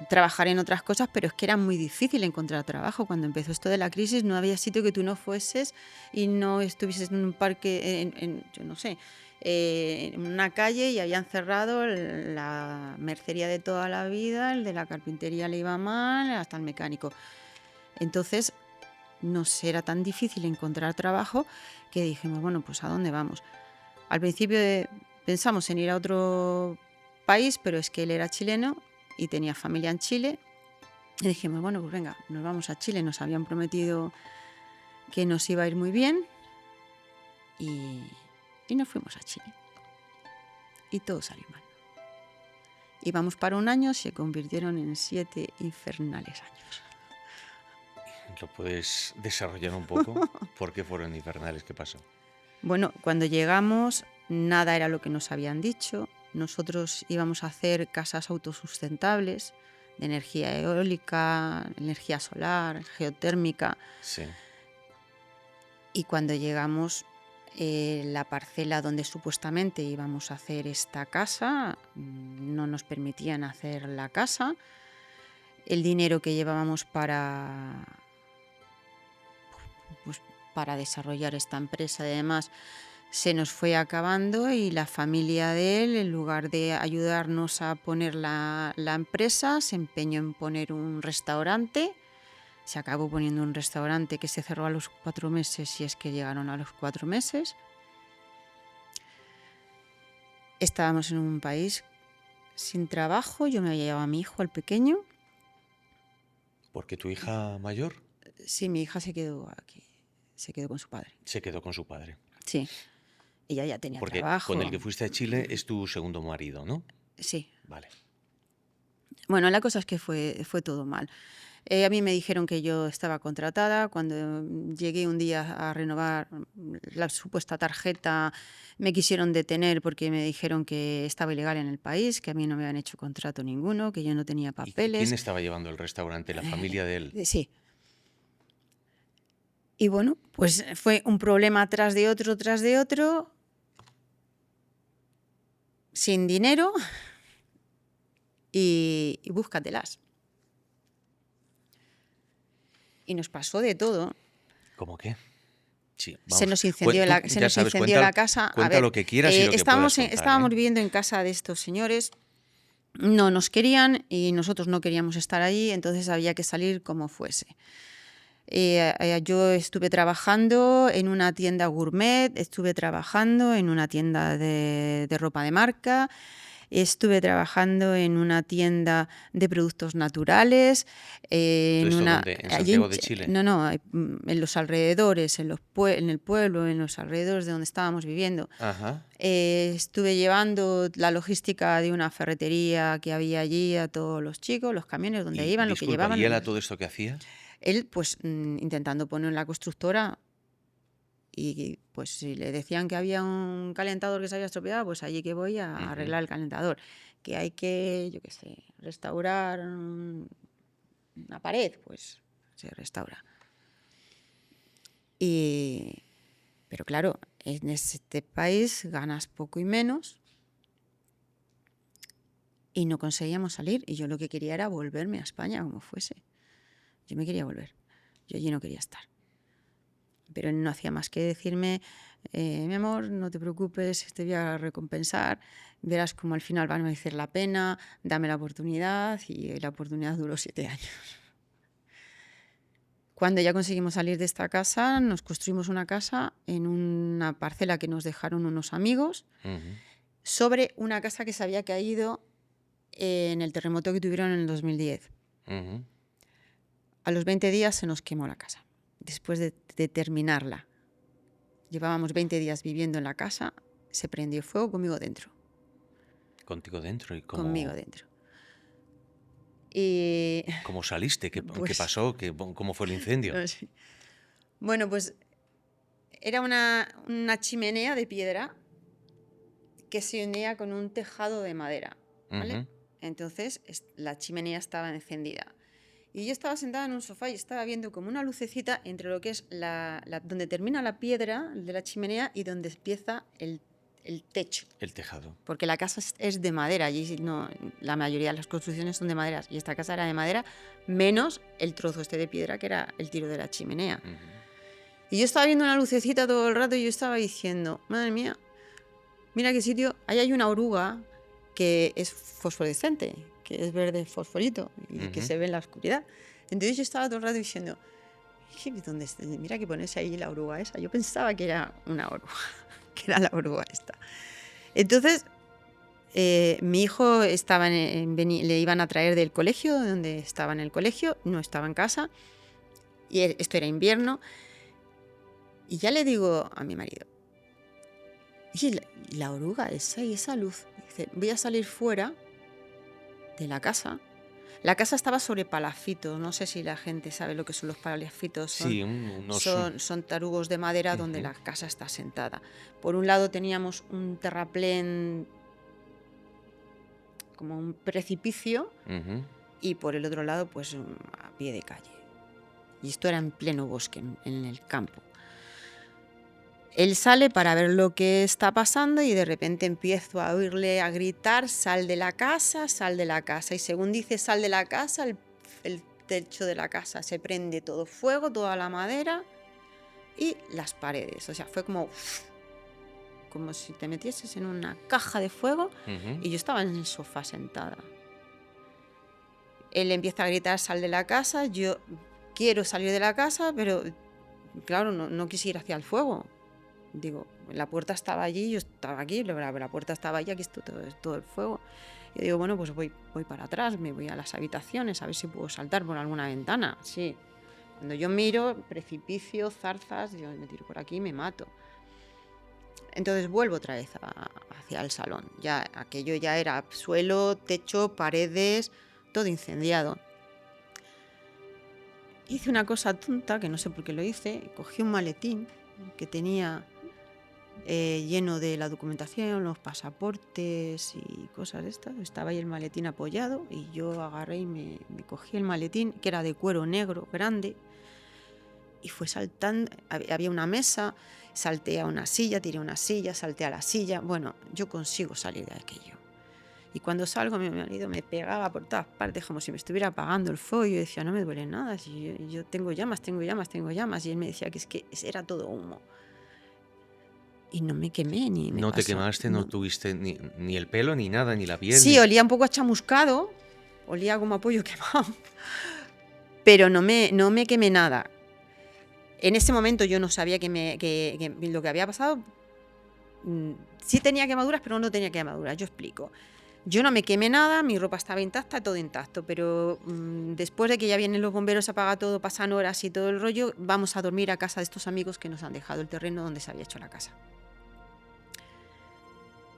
Speaker 2: trabajar en otras cosas, pero es que era muy difícil encontrar trabajo. Cuando empezó esto de la crisis no había sitio que tú no fueses y no estuvieses en un parque, yo no sé, en una calle y habían cerrado la mercería de toda la vida, el de la carpintería le iba mal, hasta el mecánico. Entonces nos era tan difícil encontrar trabajo que dijimos, bueno, pues ¿a dónde vamos? Al principio pensamos en ir a otro país, pero es que él era chileno y tenía familia en Chile. Y dijimos, bueno, pues venga, nos vamos a Chile. Nos habían prometido que nos iba a ir muy bien. y, y nos fuimos a Chile. Y todo salió mal. Íbamos para un año, se convirtieron en 7 infernales años.
Speaker 1: ¿Lo puedes desarrollar un poco? ¿Por qué fueron infernales? ¿Qué pasó?
Speaker 2: Bueno, cuando llegamos, nada era lo que nos habían dicho. Nosotros íbamos a hacer casas autosustentables de energía eólica, energía solar, geotérmica.
Speaker 1: Sí.
Speaker 2: Y cuando llegamos, la parcela donde supuestamente íbamos a hacer esta casa, no nos permitían hacer la casa. El dinero que llevábamos pues, para desarrollar esta empresa y demás se nos fue acabando, y la familia de él, en lugar de ayudarnos a poner la empresa, se empeñó en poner un restaurante. Se acabó poniendo un restaurante que se cerró a los 4 meses, si es que llegaron a los 4 meses. Estábamos en un país sin trabajo, yo me había llevado a mi hijo, al pequeño.
Speaker 1: ¿Por qué tu hija mayor?
Speaker 2: Sí, mi hija se quedó aquí, se quedó con su padre.
Speaker 1: Se quedó con su padre.
Speaker 2: Sí, ella ya tenía
Speaker 1: Porque
Speaker 2: trabajo.
Speaker 1: con el que fuiste a Chile es tu segundo marido, ¿no?
Speaker 2: Sí.
Speaker 1: Vale.
Speaker 2: Bueno, la cosa es que fue todo mal. A mí me dijeron que yo estaba contratada. Cuando llegué un día a renovar la supuesta tarjeta, me quisieron detener porque me dijeron que estaba ilegal en el país, que a mí no me habían hecho contrato ninguno, que yo no tenía
Speaker 1: ¿Y
Speaker 2: papeles.
Speaker 1: quién estaba llevando el restaurante? ¿La familia de él?
Speaker 2: Sí. Y bueno, pues fue un problema tras de otro, sin dinero, y búscatelas. Y nos pasó de todo.
Speaker 1: ¿Cómo qué? Sí,
Speaker 2: Se nos incendió la casa.
Speaker 1: Cuenta lo que quieras y lo que puedas contar,
Speaker 2: estábamos viviendo en casa de estos señores. No nos querían y nosotros no queríamos estar allí, entonces había que salir como fuese. Yo estuve trabajando en una tienda gourmet, estuve trabajando en una tienda de ropa de marca, estuve trabajando en una tienda de productos naturales.
Speaker 1: ¿Dónde? ¿En Santiago de Chile?
Speaker 2: No, en los alrededores, en el pueblo, en los alrededores de donde estábamos viviendo.
Speaker 1: Ajá.
Speaker 2: Estuve llevando la logística de una ferretería que había allí a todos los chicos, los camiones donde iban, lo que llevaban.
Speaker 1: ¿Y él a todo esto que hacía?
Speaker 2: Él, pues, intentando poner en la constructora, y pues si le decían que había un calentador que se había estropeado, pues allí que voy a arreglar el calentador. Que hay que, yo qué sé, restaurar una pared, pues se restaura. Pero claro, en este país ganas poco y menos, y no conseguíamos salir, y yo lo que quería era volverme a España como fuese. Yo me quería volver, yo allí no quería estar. Pero él no hacía más que decirme, mi amor, no te preocupes, te voy a recompensar, verás como al final va a merecer la pena, dame la oportunidad. Y la oportunidad duró 7 años. Cuando ya conseguimos salir de esta casa, nos construimos una casa en una parcela que nos dejaron unos amigos, sobre una casa que se había caído en el terremoto que tuvieron en el 2010. A los 20 días se nos quemó la casa. Después de terminarla, llevábamos 20 días viviendo en la casa, se prendió fuego conmigo dentro.
Speaker 1: ¿Contigo dentro? ¿Y cómo?
Speaker 2: Conmigo dentro. Y
Speaker 1: ¿Cómo saliste? ¿Qué
Speaker 2: pues,
Speaker 1: pasó? ¿Cómo fue el incendio?
Speaker 2: Bueno, pues era una chimenea de piedra que se unía con un tejado de madera, ¿vale? Entonces la chimenea estaba encendida. Y yo estaba sentada en un sofá y estaba viendo como una lucecita entre lo que es donde termina la piedra de la chimenea y donde empieza el techo.
Speaker 1: El tejado.
Speaker 2: Porque la casa es de madera. Allí no, la mayoría de las construcciones son de madera. Y esta casa era de madera, menos el trozo este de piedra que era el tiro de la chimenea. Y yo estaba viendo una lucecita todo el rato y yo estaba diciendo, madre mía, mira qué sitio. Ahí hay una oruga que es fosforescente, que es verde fosforito y que se ve en la oscuridad. Entonces yo estaba todo el rato diciendo, ¿dónde está? Mira que ponerse ahí la oruga esa. Yo pensaba que era una oruga, que era la oruga esta. Entonces mi hijo estaba le iban a traer del colegio, donde estaba en el colegio, no estaba en casa, y esto era invierno, y ya le digo a mi marido, Y la oruga esa y esa luz. Dice, voy a salir fuera de la casa. La casa estaba sobre palafitos. No sé si la gente sabe lo que son los palafitos.
Speaker 1: Sí,
Speaker 2: Son tarugos de madera donde
Speaker 1: ujú,
Speaker 2: la casa está sentada. Por un lado teníamos un terraplén, como un precipicio,
Speaker 1: ujú,
Speaker 2: y por el otro lado, pues a pie de calle. Y esto era en pleno bosque, en el campo. Él sale para ver lo que está pasando y de repente empiezo a oírle a gritar, sal de la casa, sal de la casa. Y según dice sal de la casa, el techo de la casa se prende todo fuego, toda la madera y las paredes. O sea, fue como si te metieses en una caja de fuego
Speaker 1: ujú.
Speaker 2: y yo estaba en el sofá sentada. Él empieza a gritar, sal de la casa, yo quiero salir de la casa, pero claro, no quise ir hacia el fuego. Digo, la puerta estaba allí, yo estaba aquí, la puerta estaba allí, aquí está todo el fuego. Y digo, bueno, pues voy para atrás, me voy a las habitaciones, a ver si puedo saltar por alguna ventana. Sí. Cuando yo miro, precipicio, zarzas, yo me tiro por aquí y me mato. Entonces vuelvo otra vez hacia el salón. Ya, aquello ya era suelo, techo, paredes, todo incendiado. Hice una cosa tonta, que no sé por qué lo hice, cogí un maletín que tenía lleno de la documentación, los pasaportes y cosas de estas. Estaba ahí el maletín apoyado y yo agarré y me cogí el maletín, que era de cuero negro, grande, y fue saltando. Había una mesa, salté a una silla, tiré una silla, salté a la silla. Bueno, yo consigo salir de aquello. Y cuando salgo, mi marido me pegaba por todas partes como si me estuviera apagando el fuego. Y yo decía, no me duele nada, si yo tengo llamas, tengo llamas, tengo llamas. Y él me decía que es que era todo humo. Y no me quemé ni me
Speaker 1: No te
Speaker 2: pasó.
Speaker 1: quemaste, no
Speaker 2: No.
Speaker 1: tuviste ni el pelo, ni nada, ni la piel,
Speaker 2: Sí,
Speaker 1: ni...
Speaker 2: olía un poco a chamuscado, olía como a pollo quemado, pero no me quemé nada. En ese momento yo no sabía que lo que había pasado. Sí tenía quemaduras, pero no tenía quemaduras. Yo explico. Yo no me quemé nada, mi ropa estaba intacta, todo intacto, pero después de que ya vienen los bomberos, apaga todo, pasan horas y todo el rollo, vamos a dormir a casa de estos amigos que nos han dejado el terreno donde se había hecho la casa.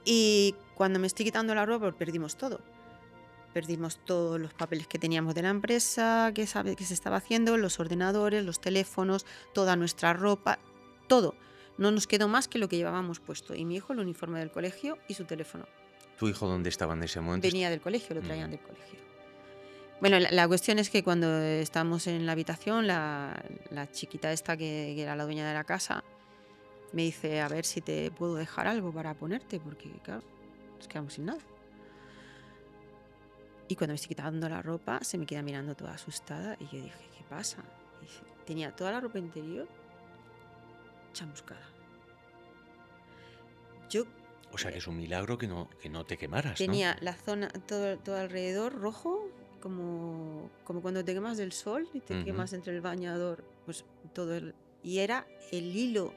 Speaker 2: Y cuando me estoy quitando la ropa, perdimos todo. Perdimos todos los papeles que teníamos de la empresa, que se estaba haciendo, los ordenadores, los teléfonos, toda nuestra ropa, todo. No nos quedó más que lo que llevábamos puesto. Y mi hijo, el uniforme del colegio y su teléfono.
Speaker 1: ¿Tu hijo dónde estaba en ese momento?
Speaker 2: Venía del colegio, lo
Speaker 1: Ujú.
Speaker 2: traían del colegio. Bueno, la cuestión es que cuando estábamos en la habitación, la chiquita esta que era la dueña de la casa, me dice, a ver si te puedo dejar algo para ponerte, porque claro, nos quedamos sin nada. Y cuando me estoy quitando la ropa, se me queda mirando toda asustada y yo dije, ¿qué pasa? Y dice, tenía toda la ropa interior chamuscada. Yo
Speaker 1: O sea, que es un milagro que no te quemaras, ¿no?
Speaker 2: tenía la zona, todo alrededor rojo, como cuando te quemas del sol y te
Speaker 1: Ujú.
Speaker 2: quemas entre el bañador, pues y era el hilo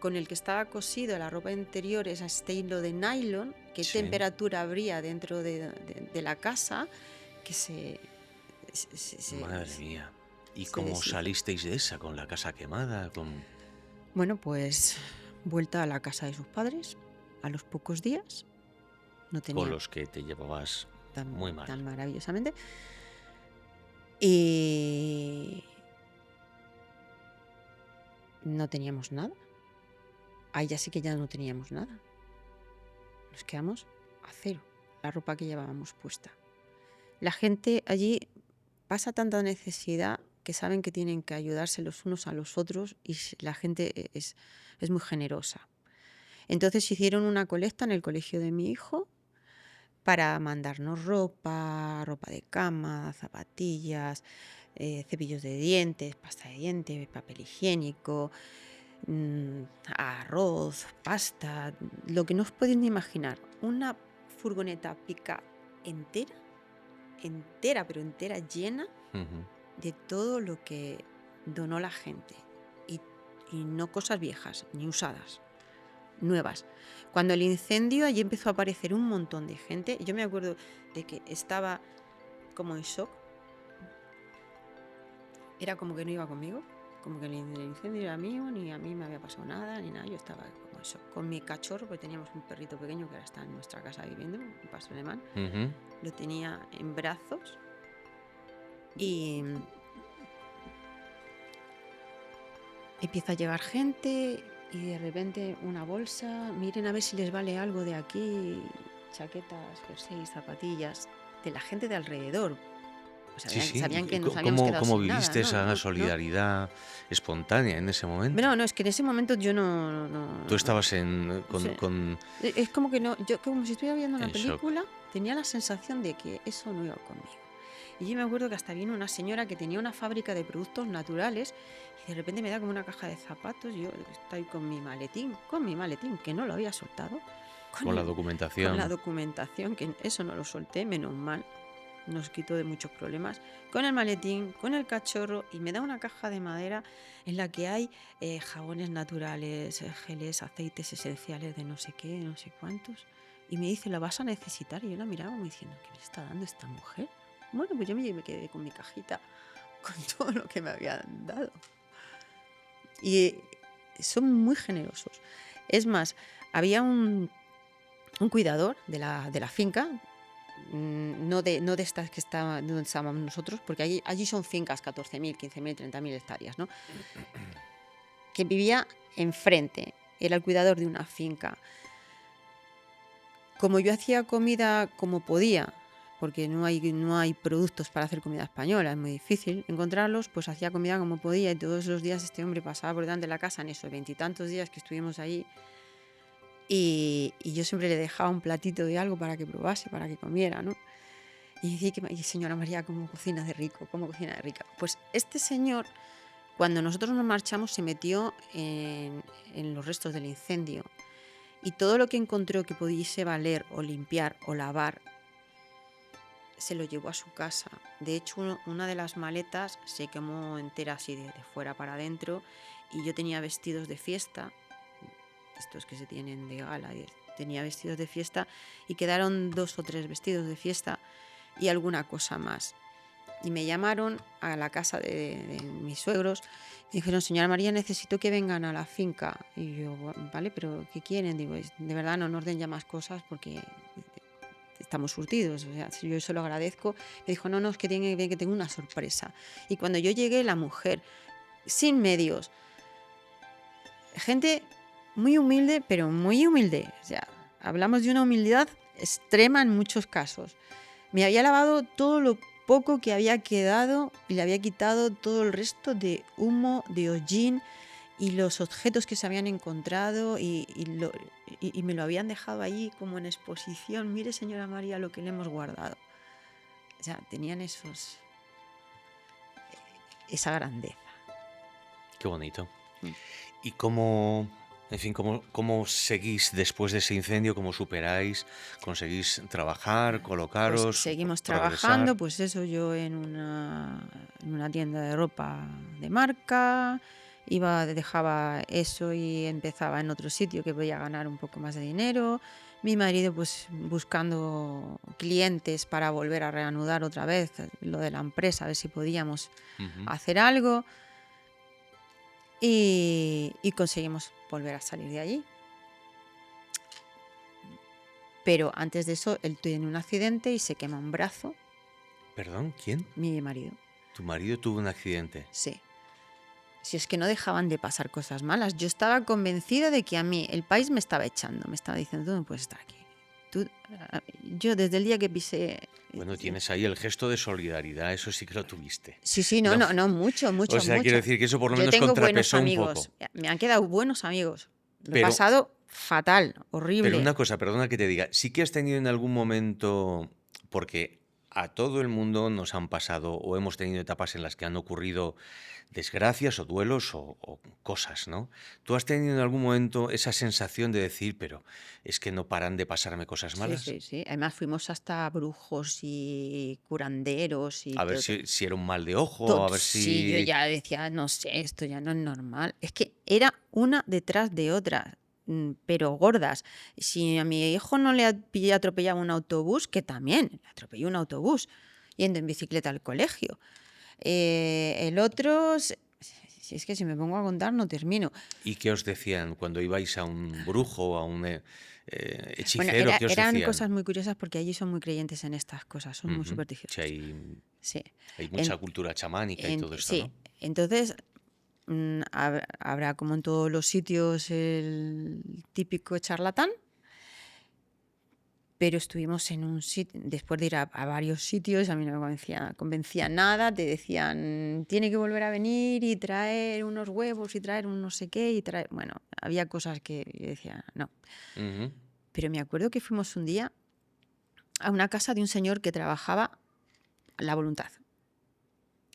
Speaker 2: con el que estaba cosido la ropa interior, es este hilo de nylon, qué
Speaker 1: Sí.
Speaker 2: temperatura habría dentro de la casa, que se, se-
Speaker 1: Madre
Speaker 2: se-
Speaker 1: mía. ¿Y
Speaker 2: se
Speaker 1: cómo
Speaker 2: deshizo.
Speaker 1: salisteis de esa? ¿Con la casa quemada? ¿Con...?
Speaker 2: Bueno, pues vuelta a la casa de sus padres a los pocos días. No
Speaker 1: Con
Speaker 2: tenía
Speaker 1: los que te llevabas muy
Speaker 2: tan
Speaker 1: mal?
Speaker 2: maravillosamente. Y no teníamos nada. Ahí ya sí que ya no teníamos nada. Nos quedamos a cero. La ropa que llevábamos puesta. La gente allí pasa tanta necesidad que saben que tienen que ayudarse los unos a los otros y la gente es muy generosa. Entonces hicieron una colecta en el colegio de mi hijo para mandarnos ropa de cama, zapatillas, cepillos de dientes, pasta de dientes, papel higiénico, mm, arroz, pasta, lo que no os podéis ni imaginar. Una furgoneta pick-up entera, entera, pero entera, llena
Speaker 1: Ujú.
Speaker 2: de todo lo que donó la gente. Y, y no cosas viejas, ni usadas, nuevas. Cuando el incendio, allí empezó a aparecer un montón de gente. Yo me acuerdo de que estaba como en shock. Era como que no iba conmigo, como que el incendio era mío, ni a mí me había pasado nada, ni nada. Yo estaba como eso, con mi cachorro, porque teníamos un perrito pequeño que ahora está en nuestra casa viviendo, un pastor alemán,
Speaker 1: Ujú.
Speaker 2: lo tenía en brazos y empieza a llegar gente y de repente una bolsa, miren a ver si les vale algo de aquí, chaquetas, jerseys, zapatillas, de la gente de alrededor. Pues
Speaker 1: Sí, sí.
Speaker 2: sabían
Speaker 1: ¿Y
Speaker 2: que nos habíamos
Speaker 1: cómo,
Speaker 2: quedado
Speaker 1: cómo
Speaker 2: sin nada,
Speaker 1: viviste
Speaker 2: ¿no?
Speaker 1: esa
Speaker 2: No.
Speaker 1: solidaridad espontánea en ese momento?
Speaker 2: No, no, es que en ese momento yo
Speaker 1: Tú
Speaker 2: no,
Speaker 1: estabas
Speaker 2: sí.
Speaker 1: con
Speaker 2: Es como que no, yo como si estuviera viendo una
Speaker 1: en shock.
Speaker 2: película, tenía la sensación de que eso no iba conmigo. Y yo me acuerdo que hasta vino una señora que tenía una fábrica de productos naturales y de repente me da como una caja de zapatos y yo estoy con mi maletín, que no lo había soltado, con
Speaker 1: Con la
Speaker 2: con la
Speaker 1: documentación.
Speaker 2: documentación, que eso no lo solté, menos mal, nos quitó de muchos problemas, con el maletín, con el cachorro y me da una caja de madera en la que hay jabones naturales, geles, aceites esenciales de no sé qué, no sé cuántos. Y me dice, ¿la vas a necesitar? Y yo la miraba como diciendo, ¿qué me está dando esta mujer? Bueno, pues yo me quedé con mi cajita, con todo lo que me habían dado. Y son muy generosos. Es más, había un cuidador de la finca, no de estas que donde estábamos nosotros, porque allí son fincas, 14.000, 15.000, 30.000 hectáreas, ¿no? Que vivía enfrente, era el cuidador de una finca. Como yo hacía comida como podía, porque no hay productos para hacer comida española, es muy difícil encontrarlos, pues hacía comida como podía y todos los días este hombre pasaba por delante de la casa en esos 20 y tantos días que estuvimos allí y yo siempre le dejaba un platito de algo para que probase, para que comiera, ¿no? Y decía que, "Ay, señora María, cómo cocina de rico, cómo cocina de rica". Pues este señor, cuando nosotros nos marchamos, se metió en los restos del incendio y todo lo que encontró que pudiese valer o limpiar o lavar se lo llevó a su casa. De hecho, una de las maletas se quemó entera así de fuera para adentro y yo tenía vestidos de fiesta, estos que se tienen de gala, tenía vestidos de fiesta y quedaron 2 o 3 vestidos de fiesta y alguna cosa más. Y me llamaron a la casa de mis suegros y dijeron, señora María, necesito que vengan a la finca. Y yo, vale, pero ¿qué quieren? Digo, de verdad no nos den ya más cosas porque estamos surtidos, o sea, yo eso lo agradezco. Me dijo, no, no, es que que tengo una sorpresa. Y cuando yo llegué, la mujer, sin medios, gente muy humilde, pero muy humilde, o sea, hablamos de una humildad extrema en muchos casos. Me había lavado todo lo poco que había quedado y le había quitado todo el resto de humo, de hollín y los objetos que se habían encontrado y me lo habían dejado allí como en exposición. Mire, señora María, lo que le hemos guardado. O sea, tenían esa grandeza.
Speaker 1: Qué bonito.
Speaker 2: Mm.
Speaker 1: ¿Y cómo, en fin, cómo seguís después de ese incendio? ¿Cómo superáis? ¿Conseguís trabajar,
Speaker 2: Pues
Speaker 1: colocaros,
Speaker 2: seguimos
Speaker 1: progresar?
Speaker 2: trabajando, pues eso, yo en una tienda de ropa de marca, dejaba eso y empezaba en otro sitio que podía ganar un poco más de dinero. Mi marido pues buscando clientes para volver a reanudar otra vez lo de la empresa, a ver si podíamos
Speaker 1: Ujú.
Speaker 2: hacer algo y conseguimos volver a salir de allí. Pero antes de eso, él tiene un accidente y se quema un brazo,
Speaker 1: ¿Perdón? ¿Quién?
Speaker 2: mi marido.
Speaker 1: Tu marido tuvo un accidente.
Speaker 2: Sí. Si es que no dejaban de pasar cosas malas. Yo estaba convencida de que a mí el país me estaba echando, me estaba diciendo, tú no puedes estar aquí. Yo desde el día que pisé...
Speaker 1: Bueno, tienes ahí el gesto de solidaridad, eso sí que lo tuviste,
Speaker 2: Sí, sí, no,
Speaker 1: ¿no?
Speaker 2: no, no, mucho,
Speaker 1: O
Speaker 2: mucho,
Speaker 1: sea, quiero
Speaker 2: mucho.
Speaker 1: decir que eso por lo
Speaker 2: Yo
Speaker 1: menos
Speaker 2: tengo buenos
Speaker 1: contrapesó un
Speaker 2: amigos,
Speaker 1: poco.
Speaker 2: me han quedado buenos amigos. Lo he
Speaker 1: Pero,
Speaker 2: pasado fatal,
Speaker 1: pero
Speaker 2: horrible.
Speaker 1: una cosa, perdona que te diga, sí que has tenido en algún momento, porque a todo el mundo nos han pasado o hemos tenido etapas en las que han ocurrido desgracias o duelos o cosas, ¿no? ¿Tú has tenido en algún momento esa sensación de decir, pero es que no paran de pasarme cosas
Speaker 2: Sí,
Speaker 1: malas?
Speaker 2: sí, sí. Además fuimos hasta brujos y curanderos y
Speaker 1: A ver
Speaker 2: todo.
Speaker 1: si era un mal de ojo, a ver
Speaker 2: Sí, yo
Speaker 1: si...
Speaker 2: ya decía, no sé, esto ya no es normal. Es que era una detrás de otra, pero gordas. Si a mi hijo no le atropellaba un autobús, que también le atropelló un autobús yendo en bicicleta al colegio. El otro, Si es que si me pongo a contar no termino.
Speaker 1: ¿Y qué os decían cuando ibais a un brujo, a un
Speaker 2: Bueno,
Speaker 1: hechicero? ¿Qué os
Speaker 2: eran
Speaker 1: decían?
Speaker 2: cosas muy curiosas porque allí son muy creyentes en estas cosas, son muy
Speaker 1: Ujú. Sí,
Speaker 2: supersticiosos. Sí.
Speaker 1: hay mucha
Speaker 2: En-
Speaker 1: cultura chamánica y todo esto,
Speaker 2: sí.
Speaker 1: ¿no?
Speaker 2: Entonces, habrá como en todos los sitios el típico charlatán, pero estuvimos en un sitio, después de ir a varios sitios, a mí no me convencía nada, te decían, tiene que volver a venir y traer unos huevos y traer un no sé qué y traer, bueno, había cosas que yo decía, no.
Speaker 1: Ujú.
Speaker 2: Pero me acuerdo que fuimos un día a una casa de un señor que trabajaba la voluntad.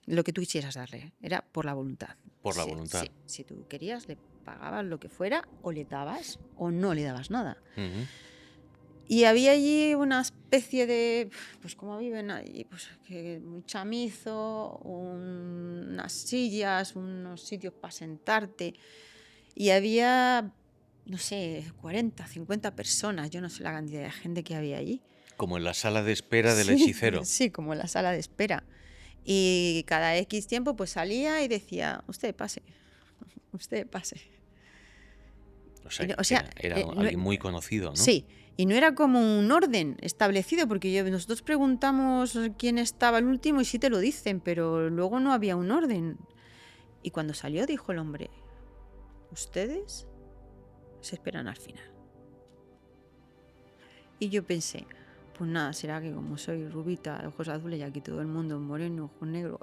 Speaker 2: Lo que tú quisieras darle, era por la voluntad.
Speaker 1: Por la
Speaker 2: Sí,
Speaker 1: voluntad.
Speaker 2: sí. Si tú querías, le pagabas lo que fuera, o le dabas, o no le dabas nada.
Speaker 1: Ujú.
Speaker 2: Y había allí una especie de, pues como viven allí, pues un chamizo, unas sillas, unos sitios para sentarte. Y había, no sé, 40, 50 personas, yo no sé la cantidad de gente que había allí.
Speaker 1: Como en la sala de espera del
Speaker 2: Sí,
Speaker 1: hechicero.
Speaker 2: sí, como en la sala de espera. Y cada X tiempo pues salía y decía, usted pase, usted pase.
Speaker 1: O sea,
Speaker 2: O sea,
Speaker 1: era alguien muy conocido, ¿no?
Speaker 2: sí, y no era como un orden establecido, porque nosotros preguntamos quién estaba el último y sí te lo dicen, pero luego no había un orden. Y cuando salió dijo el hombre, ustedes se esperan al final. Y yo pensé, pues nada, será que como soy rubita, de ojos azules y aquí todo el mundo moreno, ojos negros,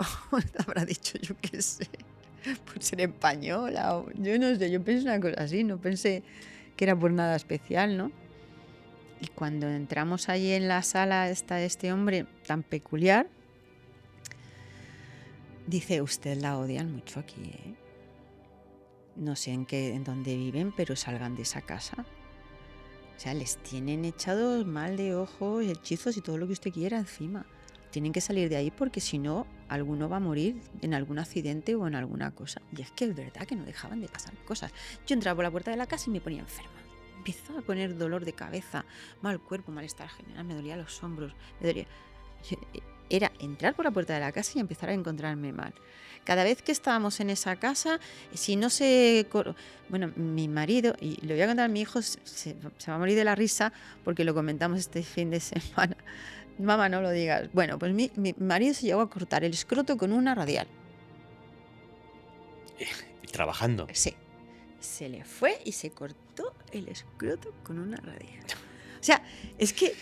Speaker 2: habrá dicho yo qué sé, por ser española, o yo no sé, yo pensé una cosa así, no pensé que era por nada especial, ¿no? Y cuando entramos allí en la sala está este hombre tan peculiar, dice, usted la odian mucho aquí, ¿eh? No sé en dónde viven, pero salgan de esa casa. O sea, les tienen echados mal de ojos, hechizos y todo lo que usted quiera encima. Tienen que salir de ahí porque si no, alguno va a morir en algún accidente o en alguna cosa. Y es que es verdad que no dejaban de pasar cosas. Yo entraba por la puerta de la casa y me ponía enferma. Empezaba a poner dolor de cabeza, mal cuerpo, malestar general, me dolían los hombros, me dolía... Era entrar por la puerta de la casa y empezar a encontrarme mal. Cada vez que estábamos en esa casa, si no se... Bueno, mi marido, y lo voy a contar a mi hijo, se va a morir de la risa porque lo comentamos este fin de semana. Mamá, no lo digas. Bueno, pues mi marido se llegó a cortar el escroto con una radial.
Speaker 1: Trabajando.
Speaker 2: Sí. Se le fue y se cortó el escroto con una radial. O sea, es que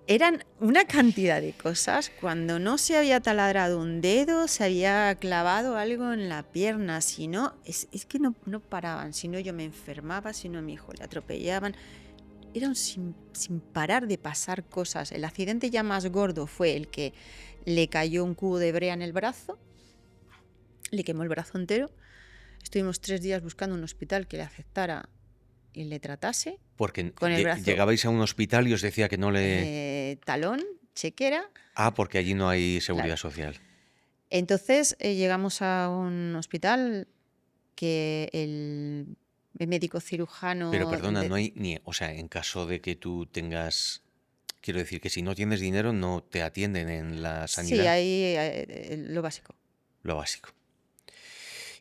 Speaker 2: eran una cantidad de cosas. Cuando no se había taladrado un dedo, se había clavado algo en la pierna. Si no, es que no paraban. Si no, yo me enfermaba, si no, a mi hijo le atropellaban. Eran sin parar de pasar cosas. El accidente ya más gordo fue el que le cayó un cubo de brea en el brazo, le quemó el brazo entero. Estuvimos 3 días buscando un hospital que le aceptara y le tratase.
Speaker 1: Porque
Speaker 2: Con el brazo
Speaker 1: llegabais a un hospital y os decía que no le...
Speaker 2: talón, chequera.
Speaker 1: Ah, porque allí no hay seguridad
Speaker 2: Claro.
Speaker 1: social.
Speaker 2: Entonces llegamos a un hospital que el médico cirujano...
Speaker 1: Pero perdona, no hay ni... O sea, en caso de que tú tengas... Quiero decir que si no tienes dinero no te atienden en la
Speaker 2: Sí,
Speaker 1: sanidad.
Speaker 2: ahí lo básico.
Speaker 1: Lo básico.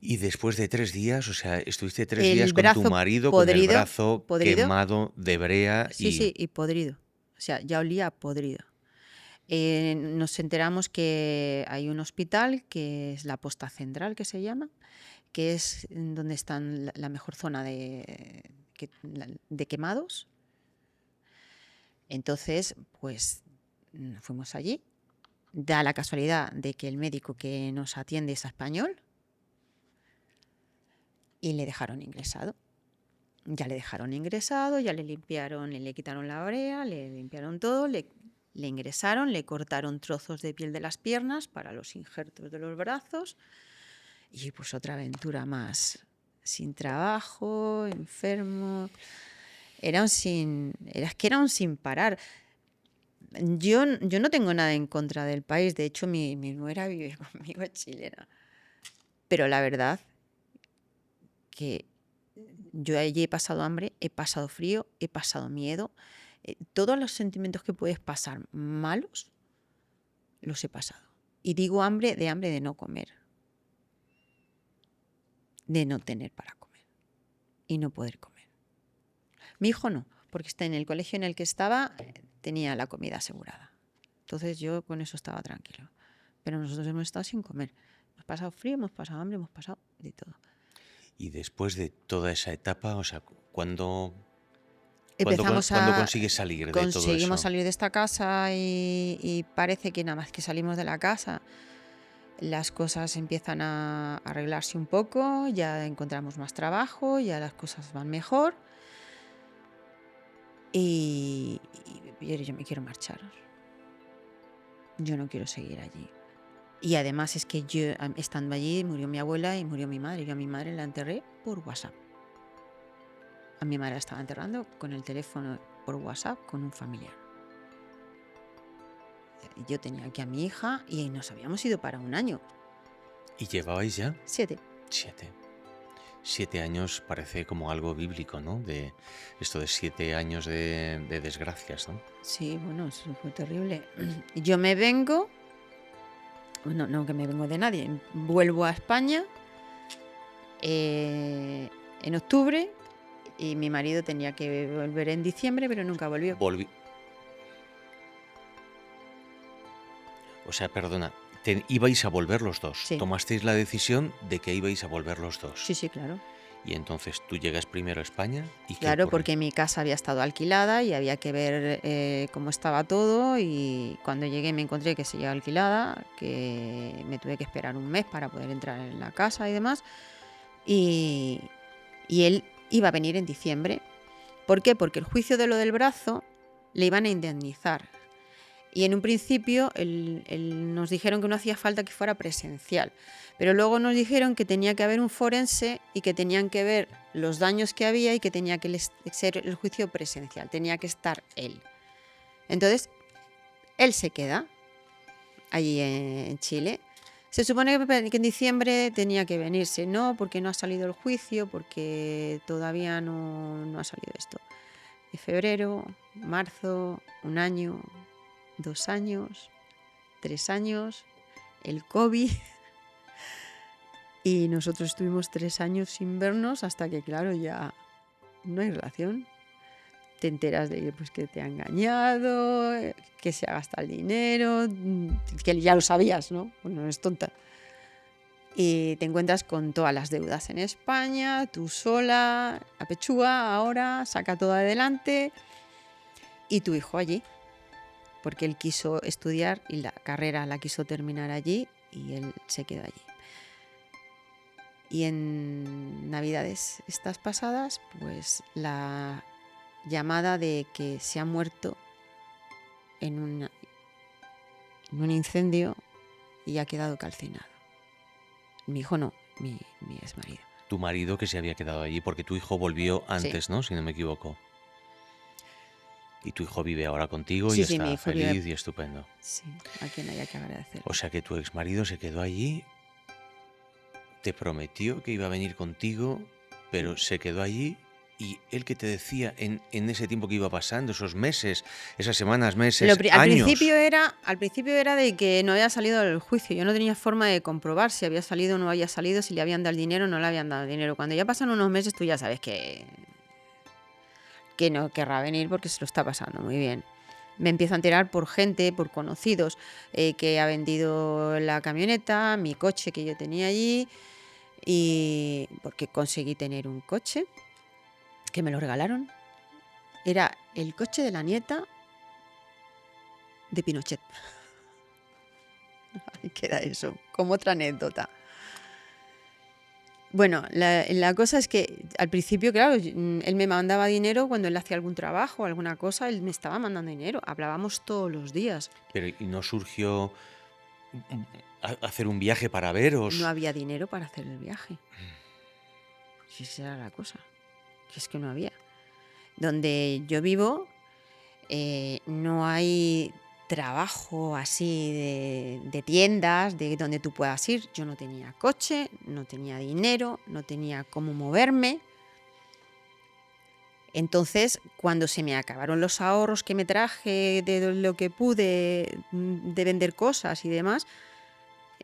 Speaker 1: Y después de 3 días, o sea, estuviste 3
Speaker 2: El
Speaker 1: días con tu
Speaker 2: brazo
Speaker 1: marido con el
Speaker 2: podrido,
Speaker 1: brazo quemado de brea
Speaker 2: sí, sí, y podrido. O sea, ya olía a podrido. Nos enteramos que hay un hospital que es la Posta Central, que se llama, que es donde están la mejor zona de quemados. Entonces, pues fuimos allí. Da la casualidad de que el médico que nos atiende es español y le dejaron ingresado. Ya le dejaron ingresado, ya le limpiaron, le quitaron la brea, le limpiaron todo, le ingresaron, le cortaron trozos de piel de las piernas para los injertos de los brazos y pues otra aventura más. Sin trabajo, enfermo. Es que era un sin parar. Yo no tengo nada en contra del país, de hecho mi nuera vive conmigo, es chilena. Pero la verdad que yo allí he pasado hambre, he pasado frío, he pasado miedo. Todos los sentimientos que puedes pasar malos, los he pasado. Y digo hambre de no comer. de no tener para comer y no poder comer. Mi hijo no, porque está en el colegio en el que estaba, tenía la comida asegurada. Entonces yo con eso estaba tranquilo. Pero nosotros hemos estado sin comer. Hemos pasado frío, hemos pasado hambre, hemos pasado de todo.
Speaker 1: Y después de toda esa etapa, o sea,
Speaker 2: Empezamos
Speaker 1: ¿cuándo
Speaker 2: a...
Speaker 1: consigues salir de todo
Speaker 2: Conseguimos
Speaker 1: eso?
Speaker 2: salir de esta casa y parece que nada más que salimos de la casa, las cosas empiezan a arreglarse un poco, ya encontramos más trabajo, ya las cosas van mejor y yo me quiero marchar. Yo no quiero seguir allí. Y además es que yo, estando allí, murió mi abuela y murió mi madre. Yo a mi madre la enterré por WhatsApp. A mi madre la estaba enterrando con el teléfono por WhatsApp con un familiar. Yo tenía aquí a mi hija y nos habíamos ido para un año.
Speaker 1: ¿Y llevabais ya?
Speaker 2: 7.
Speaker 1: 7. 7 años parece como algo bíblico, ¿no? De esto de 7 años de desgracias, ¿no?
Speaker 2: Sí, bueno, eso fue terrible. Yo me vengo, no que me vengo de nadie, vuelvo a España en octubre y mi marido tenía que volver en diciembre, pero nunca volvió.
Speaker 1: O sea, perdona, ibais a volver los dos.
Speaker 2: Sí.
Speaker 1: Tomasteis la decisión de que ibais a volver los dos.
Speaker 2: Sí, claro.
Speaker 1: Y entonces tú llegas primero a España y ¿qué
Speaker 2: Claro,
Speaker 1: ocurre?
Speaker 2: porque mi casa había estado alquilada y había que ver cómo estaba todo y cuando llegué me encontré que seguía alquilada, que me tuve que esperar un mes para poder entrar en la casa y demás. Y él iba a venir en diciembre. ¿Por qué? Porque el juicio de lo del brazo le iban a indemnizar. Y en un principio nos dijeron que no hacía falta que fuera presencial, pero luego nos dijeron que tenía que haber un forense y que tenían que ver los daños que había y que tenía que ser el juicio presencial, tenía que estar él. Entonces, él se queda allí en Chile. Se supone que en diciembre tenía que venirse, no, porque no ha salido el juicio, porque todavía no ha salido esto. En febrero, marzo, un año, 2 años, 3 años, el COVID. Y nosotros estuvimos 3 años sin vernos hasta que, claro, ya no hay relación. Te enteras de que, pues, que te ha engañado, que se ha gastado el dinero, que ya lo sabías, ¿no? Bueno, no eres tonta. Y te encuentras con todas las deudas en España, tú sola, a Pechúa, ahora, saca todo adelante. Y tu hijo allí, porque él quiso estudiar y la carrera la quiso terminar allí y él se quedó allí. Y en Navidades estas pasadas, pues la llamada de que se ha muerto en un incendio y ha quedado calcinado. Mi hijo no, mi exmarido.
Speaker 1: Tu marido que se había quedado allí porque tu hijo volvió antes,
Speaker 2: Sí.
Speaker 1: ¿no? Si no me equivoco. Y tu hijo vive ahora contigo
Speaker 2: Sí,
Speaker 1: y
Speaker 2: sí, mi
Speaker 1: está
Speaker 2: hijo vive-
Speaker 1: feliz y estupendo.
Speaker 2: Sí, a quien haya que agradecer.
Speaker 1: O sea que tu exmarido se quedó allí, te prometió que iba a venir contigo, pero se quedó allí y él que te decía en ese tiempo que iba pasando, esos meses, esas semanas, meses,
Speaker 2: Al
Speaker 1: años.
Speaker 2: principio era de que no había salido el juicio. Yo no tenía forma de comprobar si había salido o no había salido, si le habían dado el dinero o no le habían dado el dinero. Cuando ya pasan unos meses, tú ya sabes que no querrá venir porque se lo está pasando muy bien. Me empiezo a enterar por gente, por conocidos, que ha vendido la camioneta, mi coche que yo tenía allí, y porque conseguí tener un coche que me lo regalaron. Era el coche de la nieta de Pinochet. Ahí queda eso, como otra anécdota. Bueno, la cosa es que al principio, claro, él me mandaba dinero cuando él hacía algún trabajo, alguna cosa, él me estaba mandando dinero. Hablábamos todos los días.
Speaker 1: Pero ¿y no surgió hacer un viaje para veros?
Speaker 2: No había dinero para hacer el viaje. Si esa era la cosa. Que es que no había. Donde yo vivo, no hay trabajo así de tiendas, de donde tú puedas ir. Yo no tenía coche, no tenía dinero, no tenía cómo moverme. Entonces, cuando se me acabaron los ahorros que me traje de lo que pude de vender cosas y demás,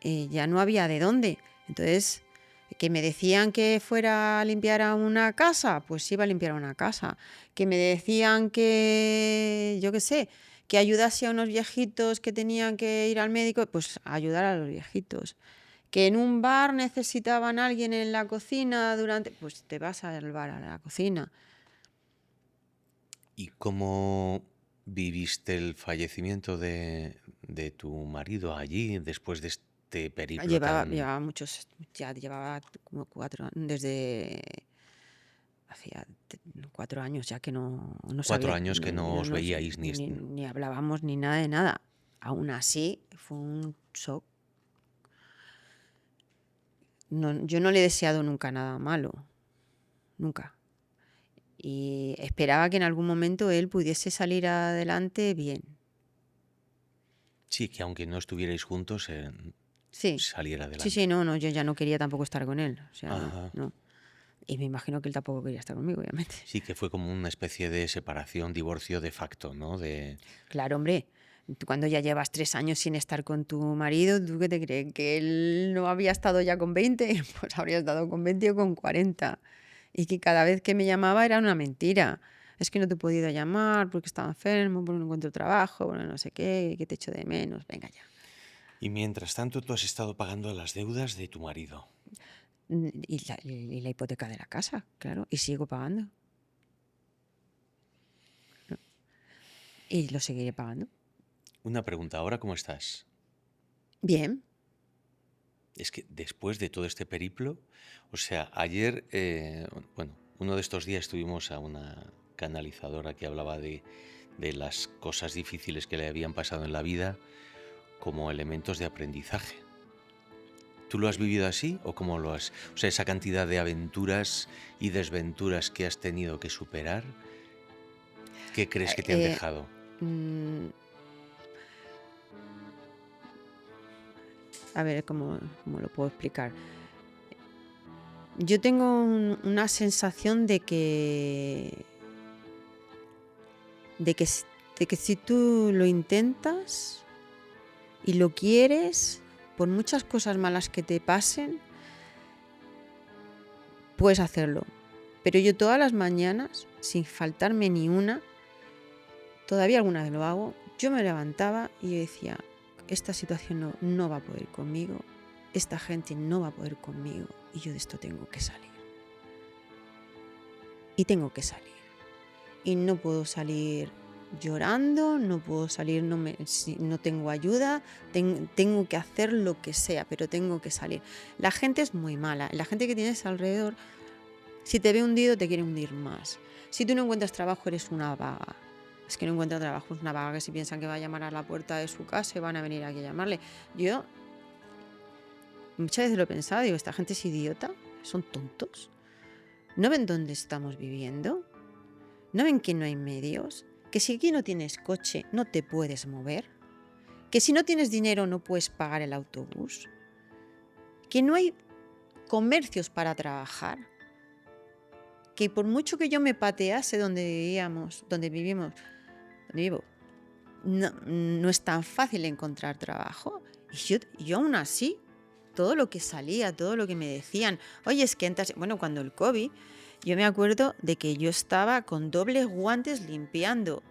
Speaker 2: ya no había de dónde. Entonces, Que me decían que fuera a limpiar a una casa, pues iba a limpiar a una casa. Que me decían que, yo qué sé, que ayudase a unos viejitos que tenían que ir al médico, pues a ayudar a los viejitos. Que en un bar necesitaban a alguien en la cocina durante, pues te vas al bar, a la cocina.
Speaker 1: ¿Y cómo viviste el fallecimiento de tu marido allí después de este periplo
Speaker 2: Llevaba,
Speaker 1: tan...
Speaker 2: llevaba muchos, ya llevaba como desde hacía 4 años ya que no
Speaker 1: 4 años que no os veíais ni...
Speaker 2: ni hablábamos ni nada de nada. Aún así, fue un shock. Yo no le he deseado nunca nada malo, nunca. Y esperaba que en algún momento él pudiese salir adelante bien.
Speaker 1: Sí, que aunque no estuvierais juntos,
Speaker 2: Sí,
Speaker 1: saliera
Speaker 2: sí,
Speaker 1: adelante.
Speaker 2: sí, no, yo ya no quería tampoco estar con él. O sea,
Speaker 1: Ajá.
Speaker 2: no. Y me imagino que él tampoco quería estar conmigo, obviamente.
Speaker 1: Sí, que fue como una especie de separación, divorcio de facto, ¿no? De...
Speaker 2: Claro, hombre, tú cuando ya llevas 3 años sin estar con tu marido, ¿tú qué te crees? ¿Que él no había estado ya con 20? Pues habría estado con 20 o con 40. Y que cada vez que me llamaba era una mentira. Es que no te he podido llamar porque estaba enfermo, porque no encuentro trabajo, bueno, no sé qué, que te echo de menos. Venga ya.
Speaker 1: Y mientras tanto, tú has estado pagando las deudas de tu marido.
Speaker 2: Y la hipoteca de la casa, claro. Y sigo pagando. ¿No? Y lo seguiré pagando.
Speaker 1: Una pregunta, ¿ahora cómo estás?
Speaker 2: Bien.
Speaker 1: Es que después de todo este periplo, o sea, ayer, bueno, uno de estos días estuvimos a una canalizadora que hablaba de las cosas difíciles que le habían pasado en la vida como elementos de aprendizaje. ¿Tú lo has vivido así o cómo lo has? O sea, esa cantidad de aventuras y desventuras que has tenido que superar, ¿qué crees que te han
Speaker 2: Eh,
Speaker 1: dejado?
Speaker 2: mm, a ver cómo lo puedo explicar. Yo tengo una sensación de que, s- de que si tú lo intentas y lo quieres, por muchas cosas malas que te pasen, puedes hacerlo. Pero yo todas las mañanas, sin faltarme ni una, todavía alguna vez lo hago, yo me levantaba y yo decía, esta situación no va a poder conmigo, esta gente no va a poder conmigo y yo de esto tengo que salir. Y tengo que salir. Y no puedo salir llorando, no puedo salir, si no tengo ayuda, tengo que hacer lo que sea, pero tengo que salir. La gente es muy mala, la gente que tienes alrededor, si te ve hundido, te quiere hundir más. Si tú no encuentras trabajo, eres una vaga. Es que no encuentra trabajo, es una vaga que si piensan que va a llamar a la puerta de su casa y van a venir aquí a llamarle. Yo muchas veces lo he pensado, digo, esta gente es idiota, son tontos. ¿No ven dónde estamos viviendo? ¿No ven que no hay medios? ¿Que si aquí no tienes coche no te puedes mover? ¿Que si no tienes dinero no puedes pagar el autobús? ¿Que no hay comercios para trabajar? ¿Que por mucho que yo me patease donde vivimos, donde vivo, no es tan fácil encontrar trabajo? Y yo aún así, todo lo que salía, todo lo que me decían, oye, es que entras... Bueno, cuando el COVID, yo me acuerdo de que yo estaba con dobles guantes limpiando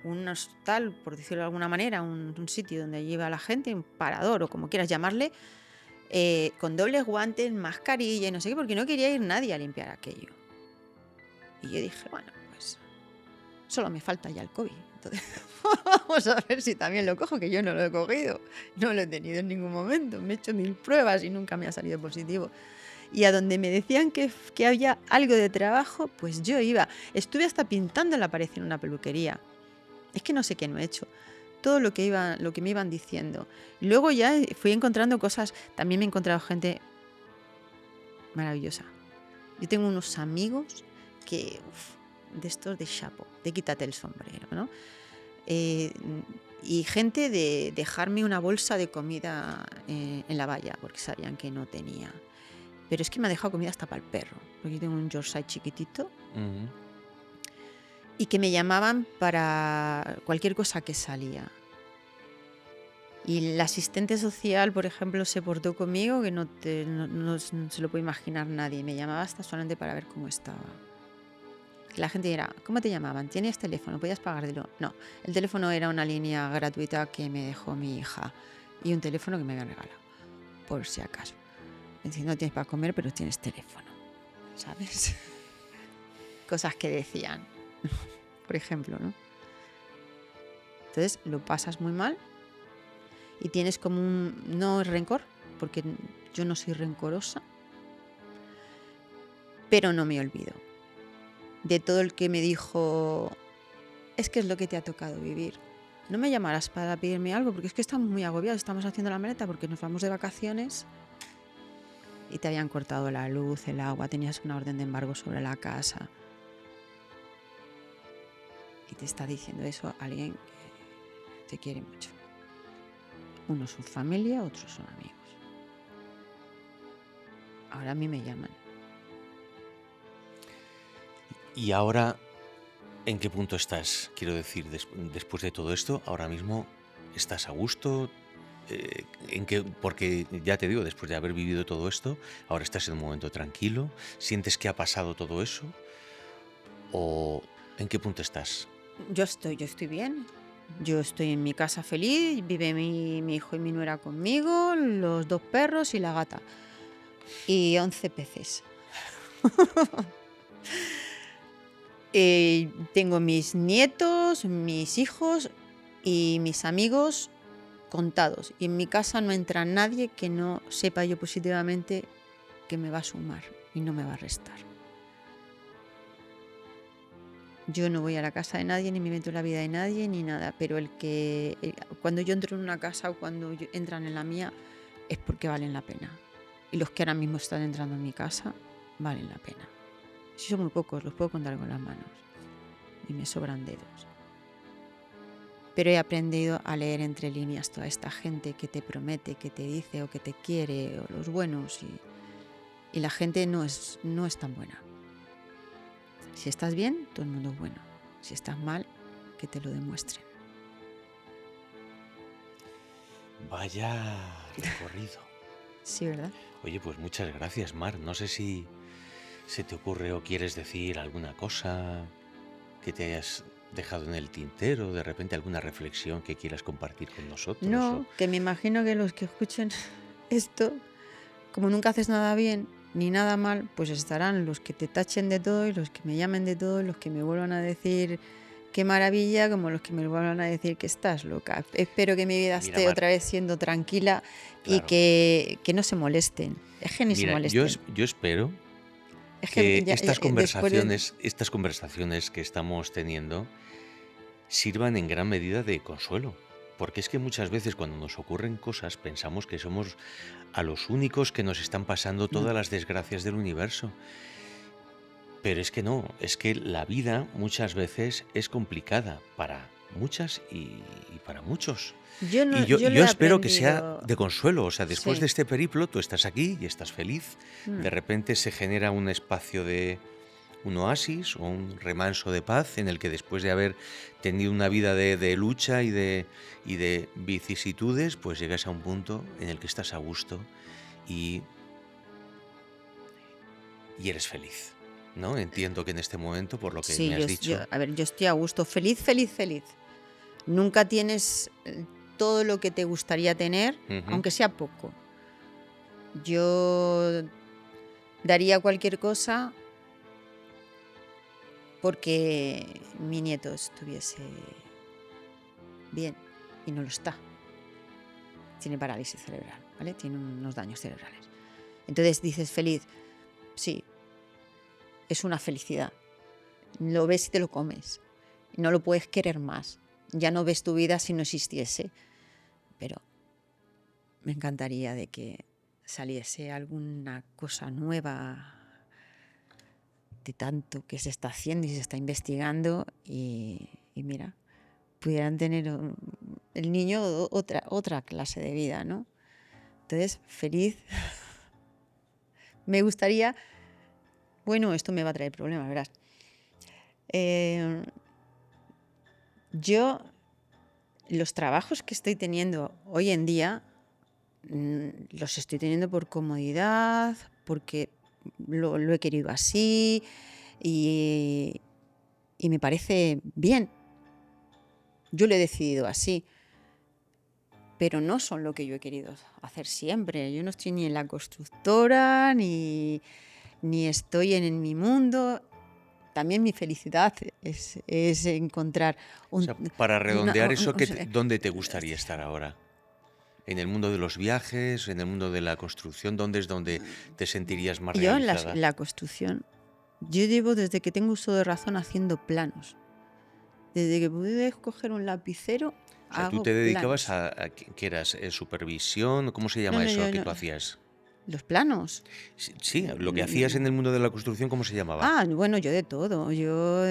Speaker 2: un hostal, por decirlo de alguna manera, un sitio donde allí iba la gente, un parador o como quieras llamarle, con dobles guantes, mascarilla y no sé qué, porque no quería ir nadie a limpiar aquello. Y yo dije, bueno, pues solo me falta ya el COVID. Entonces, vamos a ver si también lo cojo, que yo no lo he cogido. No lo he tenido en ningún momento. Me he hecho 1000 pruebas y nunca me ha salido positivo. Y a donde me decían que había algo de trabajo, pues yo iba. Estuve hasta pintando la pared en una peluquería. Es que no sé qué no he hecho. Todo lo que me iban diciendo. Luego ya fui encontrando cosas. También me he encontrado gente maravillosa. Yo tengo unos amigos que, de estos de chapo, de quítate el sombrero, ¿no? Eh, y gente de dejarme una bolsa de comida en la valla, porque sabían que no tenía. Pero es que me ha dejado comida hasta para el perro, porque yo tengo un Yorkshire chiquitito.
Speaker 1: Ujú.
Speaker 2: Y que me llamaban para cualquier cosa que salía. Y la asistente social, por ejemplo, se portó conmigo que no se lo puede imaginar nadie. Me llamaba hasta solamente para ver cómo estaba. Que la gente dirá, ¿cómo te llamaban? ¿Tienes teléfono? ¿Podías pagártelo? No, el teléfono era una línea gratuita que me dejó mi hija y un teléfono que me habían regalado, por si acaso. Es decir, no tienes para comer, pero tienes teléfono, ¿sabes? Cosas que decían, por ejemplo, ¿no? Entonces lo pasas muy mal y tienes como no rencor, porque yo no soy rencorosa, pero no me olvido de todo el que me dijo, es que es lo que te ha tocado vivir. No me llamarás para pedirme algo, porque es que estamos muy agobiados, estamos haciendo la maleta porque nos vamos de vacaciones y te habían cortado la luz, el agua, tenías una orden de embargo sobre la casa. Y te está diciendo eso alguien que te quiere mucho. Unos son familia, otros son amigos. Ahora a mí me llaman.
Speaker 1: Y ahora, ¿en qué punto estás? Quiero decir, después de todo esto, ahora mismo estás a gusto. Porque ya te digo, después de haber vivido todo esto, ahora estás en un momento tranquilo. ¿Sientes que ha pasado todo eso? ¿O en qué punto estás?
Speaker 2: Yo estoy bien. Yo estoy en mi casa feliz, vive mi hijo y mi nuera conmigo, los 2 perros y la gata. Y 11 peces. Tengo mis nietos, mis hijos y mis amigos contados. Y en mi casa no entra nadie que no sepa yo positivamente que me va a sumar y no me va a restar. Yo no voy a la casa de nadie, ni me meto en la vida de nadie, ni nada. Pero cuando yo entro en una casa o cuando entran en la mía, es porque valen la pena. Y los que ahora mismo están entrando en mi casa, valen la pena. Si son muy pocos, los puedo contar con las manos. Y me sobran dedos. Pero he aprendido a leer entre líneas toda esta gente que te promete, que te dice o que te quiere, o los buenos. Y la gente no es tan buena. Si estás bien, todo el mundo es bueno. Si estás mal, que te lo demuestren.
Speaker 1: Vaya recorrido.
Speaker 2: Sí, ¿verdad?
Speaker 1: Oye, pues muchas gracias, Mar. No sé si se te ocurre o quieres decir alguna cosa que te hayas dejado en el tintero, de repente alguna reflexión que quieras compartir con nosotros.
Speaker 2: No, que me imagino que los que escuchen esto, como nunca haces nada bien ni nada mal, pues estarán los que te tachen de todo y los que me llamen de todo, los que me vuelvan a decir qué maravilla, como los que me vuelvan a decir que estás loca. Espero que mi vida esté
Speaker 1: Mar,
Speaker 2: otra vez siendo tranquila y
Speaker 1: claro.
Speaker 2: que no se molesten. Es que ni se molesten.
Speaker 1: Yo espero
Speaker 2: Es
Speaker 1: que
Speaker 2: después
Speaker 1: estas conversaciones que estamos teniendo sirvan en gran medida de consuelo. Porque es que muchas veces cuando nos ocurren cosas pensamos que somos a los únicos que nos están pasando todas las desgracias del universo. Pero es que no, es que la vida muchas veces es complicada para muchas y para muchos.
Speaker 2: Yo
Speaker 1: Yo
Speaker 2: lo he
Speaker 1: espero que sea
Speaker 2: aprendido.
Speaker 1: de consuelo. O sea, después
Speaker 2: Sí.
Speaker 1: de este periplo tú estás aquí y estás feliz. De repente se genera un espacio de un oasis o un remanso de paz en el que después de haber tenido una vida de lucha y de vicisitudes, pues llegas a un punto en el que estás a gusto y eres feliz, ¿no? Entiendo que en este momento, por lo que
Speaker 2: Sí,
Speaker 1: me has dicho,
Speaker 2: yo estoy a gusto, feliz, feliz, feliz. Nunca tienes todo lo que te gustaría tener, aunque sea poco. Yo daría cualquier cosa porque mi nieto estuviese bien y no lo está. Tiene parálisis cerebral, ¿vale? Tiene unos daños cerebrales. Entonces dices feliz, sí, es una felicidad. Lo ves y te lo comes. No lo puedes querer más. Ya no ves tu vida si no existiese. Pero me encantaría de que saliese alguna cosa nueva de tanto que se está haciendo y se está investigando y mira, pudieran tener el niño otra clase de vida, ¿no? Entonces, feliz. Me gustaría... Bueno, esto me va a traer problemas, verás. Yo Los trabajos que estoy teniendo hoy en día los estoy teniendo por comodidad, porque lo he querido así y, y me parece bien. Yo lo he decidido así, pero no son lo que yo he querido hacer siempre. Yo no estoy ni en la constructora, ni estoy en mi mundo. También mi felicidad es encontrar
Speaker 1: O
Speaker 2: un...
Speaker 1: sea, para
Speaker 2: una-
Speaker 1: redondear eso,
Speaker 2: o sea,
Speaker 1: ¿dónde te gustaría estar ahora? ¿En el mundo de los viajes? ¿En el mundo de la construcción? ¿Dónde es donde te sentirías más
Speaker 2: yo
Speaker 1: realizada?
Speaker 2: en la construcción, yo llevo desde que tengo uso de razón haciendo planos. Desde que pude coger un lapicero,
Speaker 1: O sea, tú
Speaker 2: hago
Speaker 1: te dedicabas
Speaker 2: planos.
Speaker 1: ¿qué eras? ¿Supervisión? ¿Cómo se
Speaker 2: No,
Speaker 1: llama
Speaker 2: no,
Speaker 1: eso
Speaker 2: yo
Speaker 1: que
Speaker 2: no.
Speaker 1: tú hacías?
Speaker 2: Los planos.
Speaker 1: Sí, sí, lo que
Speaker 2: No,
Speaker 1: hacías en
Speaker 2: no.
Speaker 1: el mundo de la construcción, ¿cómo se llamaba?
Speaker 2: Ah, bueno, yo de todo. Yo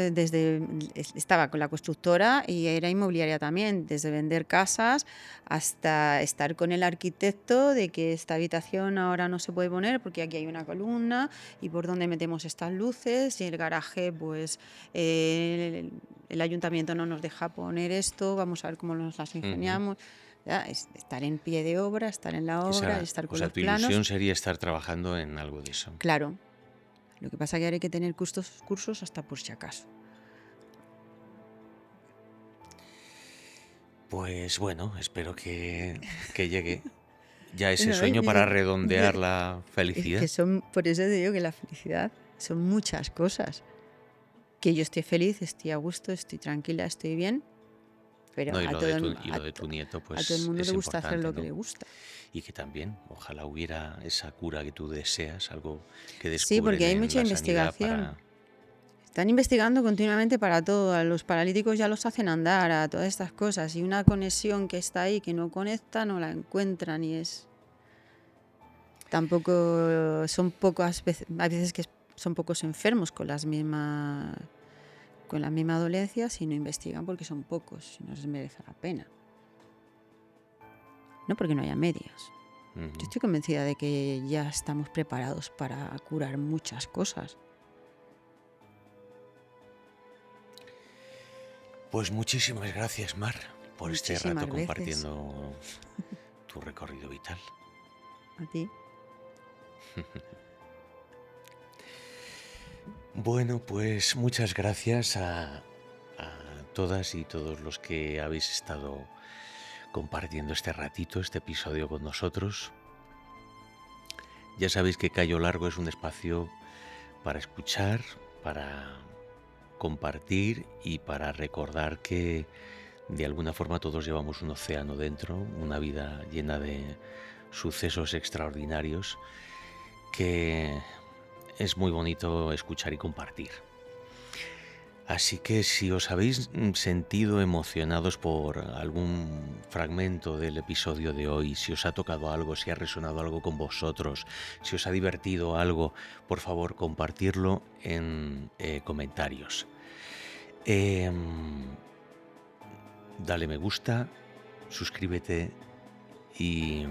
Speaker 2: estaba con la constructora y era inmobiliaria también, desde vender casas hasta estar con el arquitecto de que esta habitación ahora no se puede poner porque aquí hay una columna y por dónde metemos estas luces y el garaje, pues el ayuntamiento no nos deja poner esto, vamos a ver cómo nos las
Speaker 1: Ujú.
Speaker 2: ingeniamos. Ya, estar en pie de obra, estar en la obra, estar
Speaker 1: O
Speaker 2: con
Speaker 1: sea,
Speaker 2: los
Speaker 1: tu
Speaker 2: planos,
Speaker 1: ilusión sería estar trabajando en algo de eso.
Speaker 2: claro. Lo que pasa es que ahora hay que tener cursos hasta por si acaso.
Speaker 1: Pues bueno, espero que llegue ya ese
Speaker 2: No,
Speaker 1: sueño para redondear la
Speaker 2: es que
Speaker 1: felicidad.
Speaker 2: son, por eso te digo que la felicidad son muchas cosas. Que yo estoy feliz, estoy a gusto, estoy tranquila, estoy bien, pero
Speaker 1: No, y
Speaker 2: a
Speaker 1: lo de tu nieto,
Speaker 2: a todo el
Speaker 1: pues
Speaker 2: mundo le
Speaker 1: es
Speaker 2: gusta hacer
Speaker 1: importante,
Speaker 2: lo que
Speaker 1: ¿no?
Speaker 2: le gusta.
Speaker 1: Y que también, ojalá hubiera esa cura que tú deseas, algo que
Speaker 2: Sí, porque
Speaker 1: descubren
Speaker 2: hay
Speaker 1: en
Speaker 2: mucha
Speaker 1: la sanidad
Speaker 2: investigación.
Speaker 1: para...
Speaker 2: Están investigando continuamente para todo. A los paralíticos ya los hacen andar, a todas estas cosas. Y una conexión que está ahí, que no conecta, no la encuentran y es... Tampoco son pocas veces, hay veces que son pocos enfermos con la misma dolencia si no investigan porque son pocos, si no les merece la pena. No porque no haya medios. Yo
Speaker 1: Ujú.
Speaker 2: estoy convencida de que ya estamos preparados para curar muchas cosas.
Speaker 1: Pues muchísimas gracias, Mar, por este rato
Speaker 2: Muchísimas veces.
Speaker 1: compartiendo tu recorrido vital.
Speaker 2: A ti.
Speaker 1: Bueno, pues muchas gracias a todas y todos los que habéis estado compartiendo este ratito, este episodio con nosotros. Ya sabéis que Cayo Largo es un espacio para escuchar, para compartir y para recordar que de alguna forma todos llevamos un océano dentro, una vida llena de sucesos extraordinarios que es muy bonito escuchar y compartir. Así que si os habéis sentido emocionados por algún fragmento del episodio de hoy, si os ha tocado algo, si ha resonado algo con vosotros, si os ha divertido algo, por favor compartirlo en comentarios. Dale me gusta, suscríbete y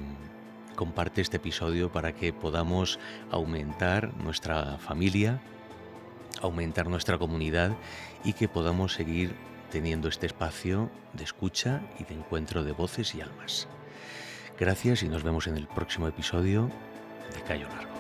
Speaker 1: comparte este episodio para que podamos aumentar nuestra familia, aumentar nuestra comunidad y que podamos seguir teniendo este espacio de escucha y de encuentro de voces y almas. Gracias y nos vemos en el próximo episodio de Cayo Largo.